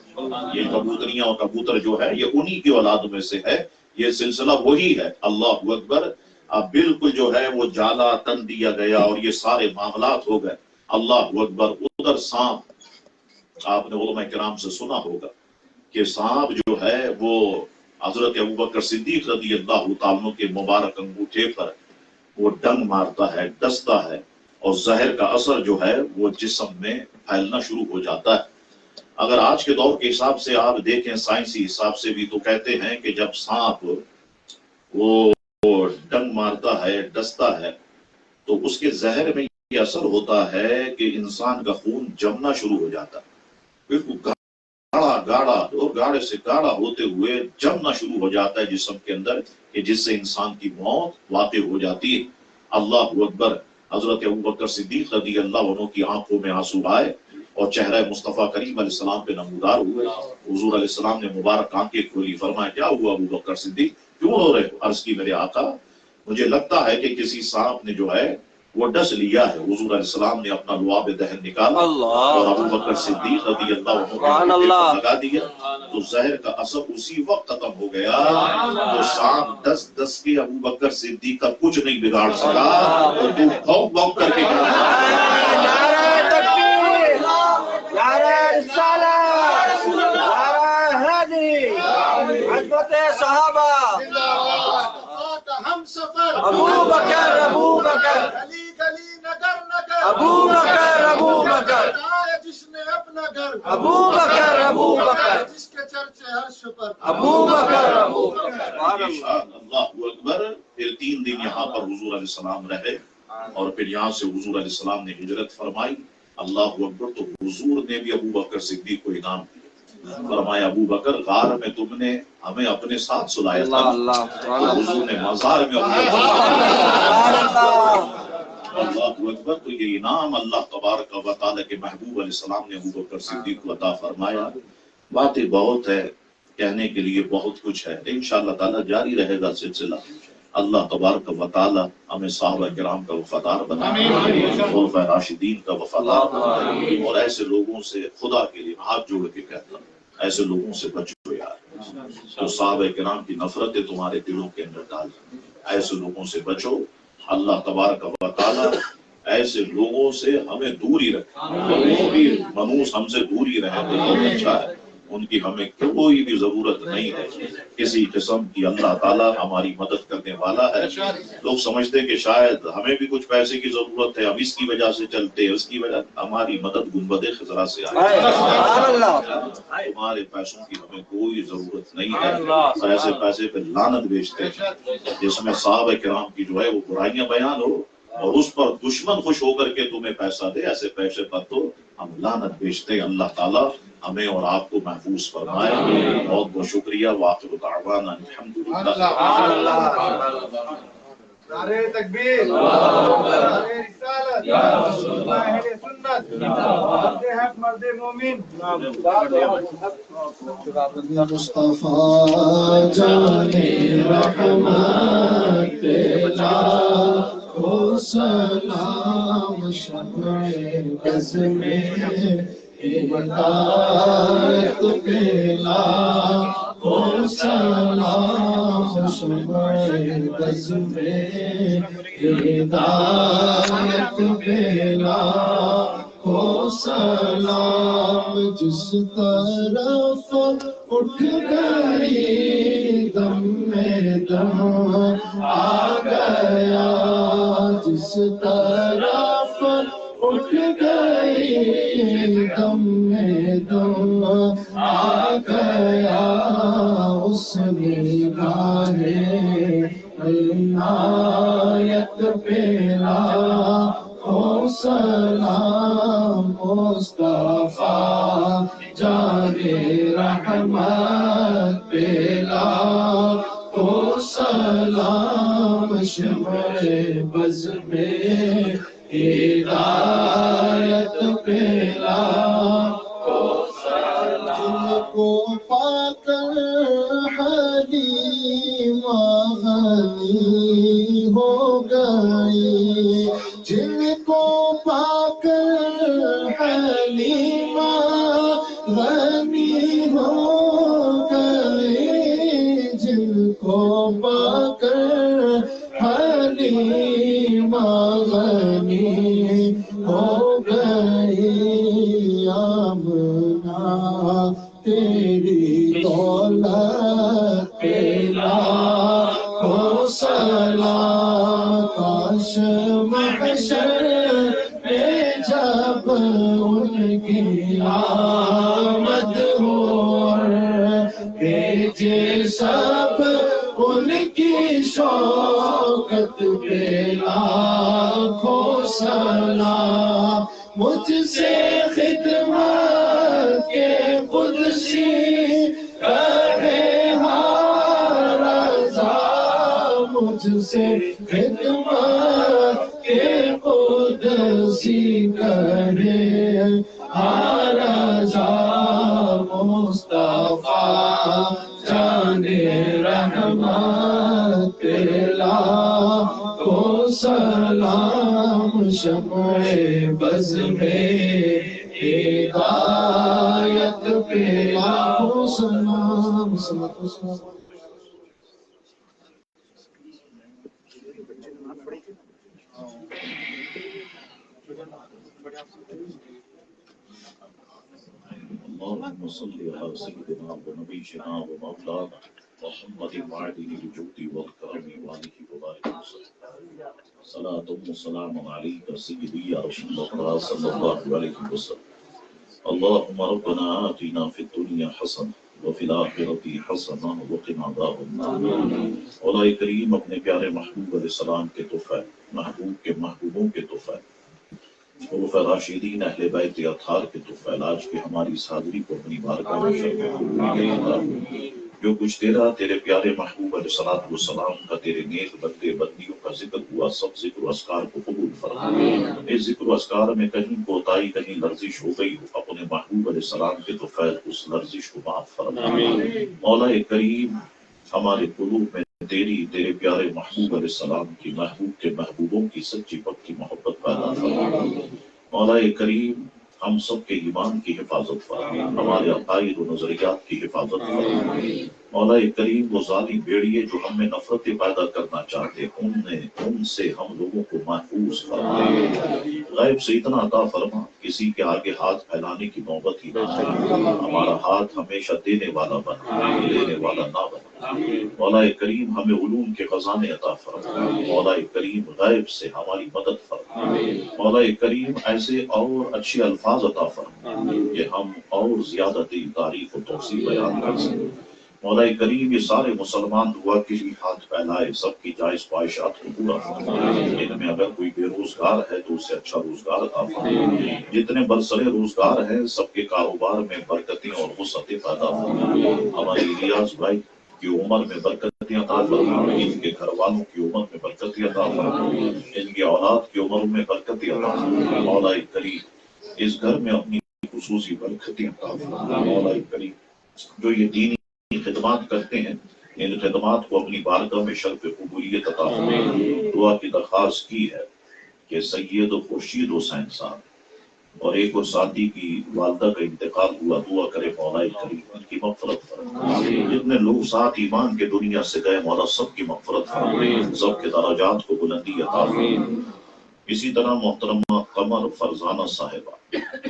یہ کبوتریاں اور کبوتر جو ہے یہ انہی کی اولادوں میں سے ہے، یہ سلسلہ وہی ہے۔ اللہ اکبر۔ اب بالکل جو ہے وہ جالا تن دیا گیا اور یہ سارے معاملات ہو گئے۔ اللہ اکبر۔ ادھر سانپ، آپ نے علماء کرام سے سنا ہوگا کہ سانپ جو ہے وہ حضرت ابوبکر صدیق رضی اللہ تعالیٰ کے مبارک انگوٹھے پر وہ ڈنگ مارتا ہے، ڈستا ہے اور زہر کا اثر جو ہے وہ جسم میں پھیلنا شروع ہو جاتا ہے۔ اگر آج کے دور کے حساب سے آپ دیکھیں، سائنسی حساب سے بھی، تو کہتے ہیں کہ جب سانپ وہ ڈنگ مارتا ہے، ڈستا ہے، تو اس کے زہر میں یہ اثر ہوتا ہے کہ انسان کا خون جمنا شروع ہو جاتا ہے، بالکل گاڑا گاڑا اور گاڑے سے گاڑا ہوتے ہوئے جمنا شروع ہو جاتا ہے جسم کے اندر، کہ جس سے انسان کی موت واقع ہو جاتی ہے۔ اللہ اکبر۔ حضرت ابوبکر صدیق رضی اللہ عنہ کی آنکھوں میں آنسو آئے اور چہرہ مصطفیٰ کریم علیہ السلام پہ نمودار ہوئے. حضور علیہ السلام نے مبارک آنکھیں کھولی، فرمایا کیا ہوا ابو بکر صدیق، کیوں رو رہے؟ عرض کی میرے آقا مجھے لگتا ہے کہ کسی سانپ نے جو ہے وہ ڈس لیا ہے. حضور علیہ السلام نے اپنا لعاب دہن نکالا اور ابو بکر صدیق رضی اللہ عنہ لگا دیا تو زہر کا اثر اسی وقت ختم ہو گیا. تو سانپ دس کے ابو بکر صدیق کا کچھ نہیں بگاڑ سکا اور تو بھوک بھوک کر کے نعرہ تکبیر، نعرہ رسالت، نعرہ حیدری، عظمت صحابہ، ہم سفر ابو بکر، ابو بکر، گلی گلی نگر نگر، ابو بکر، ابو بکر، جس نے اپنا گھر، ابو بکر، ابو بکر، جس کے چرچے عرش پر، ابو بکر، ابو بکر. سبحان اللہ. اللہ اکبر. پھر 3 دن یہاں پر حضور علیہ السلام رہے اور پھر یہاں سے حضور علیہ السلام نے ہجرت فرمائی. اللہ اکبر. تو حضور نے بھی ابو بکر صدیق کو انعام دیا، فرمایا ابو بکر غار میں تم نے ہمیں اپنے ساتھ سلایا تھا. تو حضور نے مزار میں اللہ اکبر. تو یہ انعام اللہ تبارک و تعالیٰ کے محبوب علیہ السلام نے ابو بکر صدیق کو عطا فرمایا. باتیں بہت ہے، کہنے کے لیے بہت کچھ ہے، انشاءاللہ تعالیٰ جاری رہے گا سلسلہ. اللہ تبارک و تعالیٰ ہمیں صحابہ کرام کا وفادار بنائے، خلفائے راشدین کا وفادار بنائے، اور ایسے لوگوں سے خدا کے لیے ہاتھ جوڑ کے کہتا ہوں ایسے لوگوں سے بچو یار. تو صحابہ کرام کی نفرتیں تمہارے دلوں کے اندر ڈال، ایسے لوگوں سے بچو. اللہ تبارک و تعالیٰ ایسے لوگوں سے ہمیں دور ہی رکھے. وہ بھی منوس ہم سے دور ہی رہے تو بہت اچھا ہے. ان کی ہمیں کوئی بھی ضرورت نہیں ہے کسی قسم کی. اللہ تعالیٰ ہماری مدد کرنے والا ہے. لوگ سمجھتے کہ شاید ہمیں بھی کچھ پیسے کی ضرورت ہے، ہم اس کی وجہ سے چلتے ہیں، اس کی وجہ. ہماری مدد گنبد خضرا سے آئی. تمہارے پیسوں کی ہمیں کوئی ضرورت نہیں ہے. ایسے پیسے پہ لعنت بیچتے ہیں جس میں صحابہ کرام کی جو ہے وہ برائیاں بیان ہو اور اس پر دشمن خوش ہو کر کے تمہیں پیسہ دے. ایسے پیسے پر تو ہم لعنت بیچتے ہیں. اللہ تعالیٰ ہمیں اور آپ کو محفوظ فرمائے. بہت بہت شکریہ. وآخر دعوانا الحمدللہ. نعرہ تکبیر، نعرہ رسالت، اہل سنت، مرد حق مرد مومن. مصطفیٰ جان رحمت لاکھوں سلام، شمع بز میں ہدایت پہ لاکھوں سلام، شمع بز میں ہدایت پہ لاکھوں سلام. جس طرف اٹھ گئی دم میں دم آ گیا، جس طرف اٹھ گئی دم میں دم آ گیا، اس نگاہ عنایت پہ لاکھوں سلام. مصطفیٰ جان رحمت پہ لاکھوں سلام، شمع بز میں ہدایت پہ لاکھوں سلام. جن کو پا کر حلیمہ غنی ہو گئی، جن کو پا کر حلیمہ غنی ہو گئی، جن کو پا کر حلیمہ غنی ہو گئی. آمنہ تیری دولت پہ لاکھوں سلام. کاش محشر میں جب ان کی آمد ہو، بھیجے سب ان کی شوکت پہ لاکھوں سلام. مجھ سے خدمت کے قدسی کرے ہر رضا، مجھ سے خدمت کے قدسی کرے رحمت لاکھوں سلام شمع بز میں ہدایت پہ لاکھوں سلام اللهم صل على سيدنا ونبينا ومولانا محمد وعلى الجود والكرم وآله وبارك وسلم صلاة وسلام عليك سيدي يا رسول الله صلى الله عليه وسلم اللهم ربنا آتنا في الدنيا حسنة وفي الآخرة حسنة وقنا عذاب النار مولا کریم اپنے پیارے محبوب علیہ السلام کے تحفے محبوب کے محبوبوں کے تحفے خلفاء راشدین اہل بیت اطہار کے تحفے آج کی ہماری اس حاضری کو اپنی بارگاہ میں شامل فرما۔ جو کچھ تیرے پیارے محبوب علیہ السلام کا تیرے نیک بندے بندیوں کا ذکر ہوا سب ذکر و اذکار کو قبول فرما۔ اس ذکر و اذکار میں کہیں کوتاہی کہیں لرزش ہو گئی ہو اپنے محبوب علیہ السلام کے تحفے اس لرزش کو معاف فرما۔ مولا کریم ہمارے قلوب میں تیرے پیارے محبوب علیہ السلام کی محبوب کے محبوبوں کی سچی پکی محبت پیدا فرما۔ مولا کریم ہم سب کے ایمان کی حفاظت فرما، ہمارے عقائد و نظریات کی حفاظت فرما۔ مولا کریم وہ ظالم بھیڑیے جو ہم میں نفرتیں پیدا کرنا چاہتے ان سے ہم لوگوں کو محفوظ فرما۔ غیب سے اتنا عطا فرما کسی کے آگے ہاتھ پھیلانے کی نوبت ہی نہ آئے، ہمارا ہاتھ ہمیشہ دینے والا بنا لینے والا نہ بنا۔ مولا کریم ہمیں علوم کے خزانے عطا فرما۔ مولا کریم غیب سے ہماری مدد فرما۔ مولا کریم ایسے اور اچھے الفاظ عطا فرما کہ ہم اور زیادہ تیری تعریف و توصیف بیان کر سکیں۔ مولا کریم یہ سارے مسلمان دعا کے لیے ہاتھ پھیلائے سب کی جائز خواہشات کو پورا فرما۔ ان میں اگر کوئی بے روزگار ہے تو اسے اچھا روزگار عطا فرما۔ جتنے برسرے روزگار ہیں سب کے کاروبار میں برکتیں اور وسعتیں پیدا فرما۔ ہمارے الیاس بھائی کی عمر میں برکتیں عطا فرما، ان کے گھر والوں کی عمر میں برکتیں عطا فرما، ان کی اولاد کی عمر میں برکتیں عطا فرما۔ مولا کریم اس گھر میں اپنی خصوصی برکتیں عطا فرما۔ مولا کریم جو یہ دینی خدمات کرتے ہیں ان خدمات کو اپنی بارگاہ میں شرف قبولیت عطا فرما۔ دعا کی درخواست کی ہے کہ سید خورشید حسین صاحب اور ایک اور ساتھی کی والدہ کا انتقال ہوا، دعا کرے مولا کریم ان کی مغفرت فرما۔ جتنے لوگ ساتھ ایمان کے دنیا سے گئے مولا سب کی مغفرت فرما، سب کے درجات کو بلندی عطا فرما۔ اسی طرح محترمہ قمر فرزانہ صاحبہ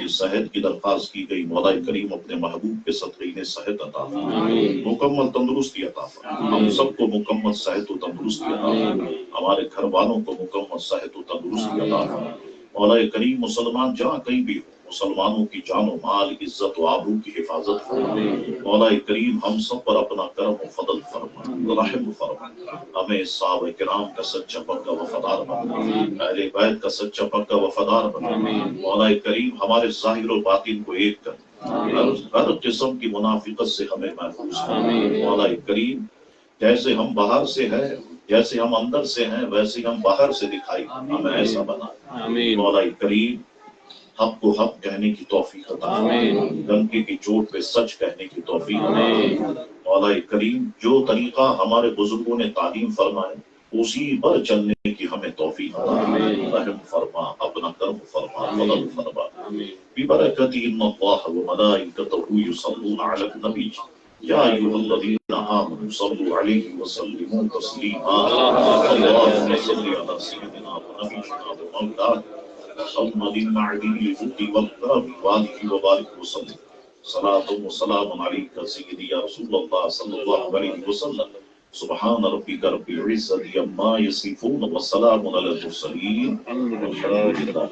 اس صحت کی درخواست کی گئی، مولا کریم اپنے محبوب کے صدقے انہیں صحت عطا فرما، مکمل تندرستی عطا فرما۔ ہم سب کو مکمل صحت و تندرستی عطا فرما، ہمارے گھر والوں کو مکمل صحت و تندرستی عطا فرما۔ مولا کریم مسلمان جہاں کہیں بھی ہو مسلمانوں کی جان و مال عزت و آبرو کی حفاظت فرما۔ مولا کریم ہم سب پر اپنا کرم و فضل فرما، رحم فرما، ہمیں صحابہ کرام کا سچا پکا وفادار بنا، اہل بیت کا سچا پکا وفادار بنا۔ مولا کریم ہمارے ظاہر و باطن کو ایک کر، ہر قسم کی منافقت سے ہمیں محفوظ فرما۔ مولا کریم جیسے ہم باہر سے ہیں جیسے ہم اندر سے ہیں ویسے ہم باہر سے دکھائی ہمیں ایسا بنا۔ مولا کریم حق کو حق کہنے کی توفیق عطا فرما، ڈنکے کی چوٹ پہ سچ کہنے کی توفیق عطا فرما۔ مولا کریم جو طریقہ ہمارے بزرگوں نے تعلیم فرمائے اسی پر چلنے کی ہمیں توفیق عطا فرما، رحم فرما، اپنا کرم فرما، فضل فرما۔ ببرکت ان اللہ وملائکتہ یصلون علی النبی یا ایھا الذین آمنوا صلوا علیہ وسلموا تسلیما۔ اللهم صل علی سیدنا ونبینا ومولانا محمد معدن الجود والکرم وآلہ وبارک وسلم۔ صلاۃ وسلام علیک سیدی یا رسول اللہ صلی اللہ علیہ وسلم۔ سبحان ربک رب العزۃ عما یصفون وسلام علی المرسلین والحمد للہ۔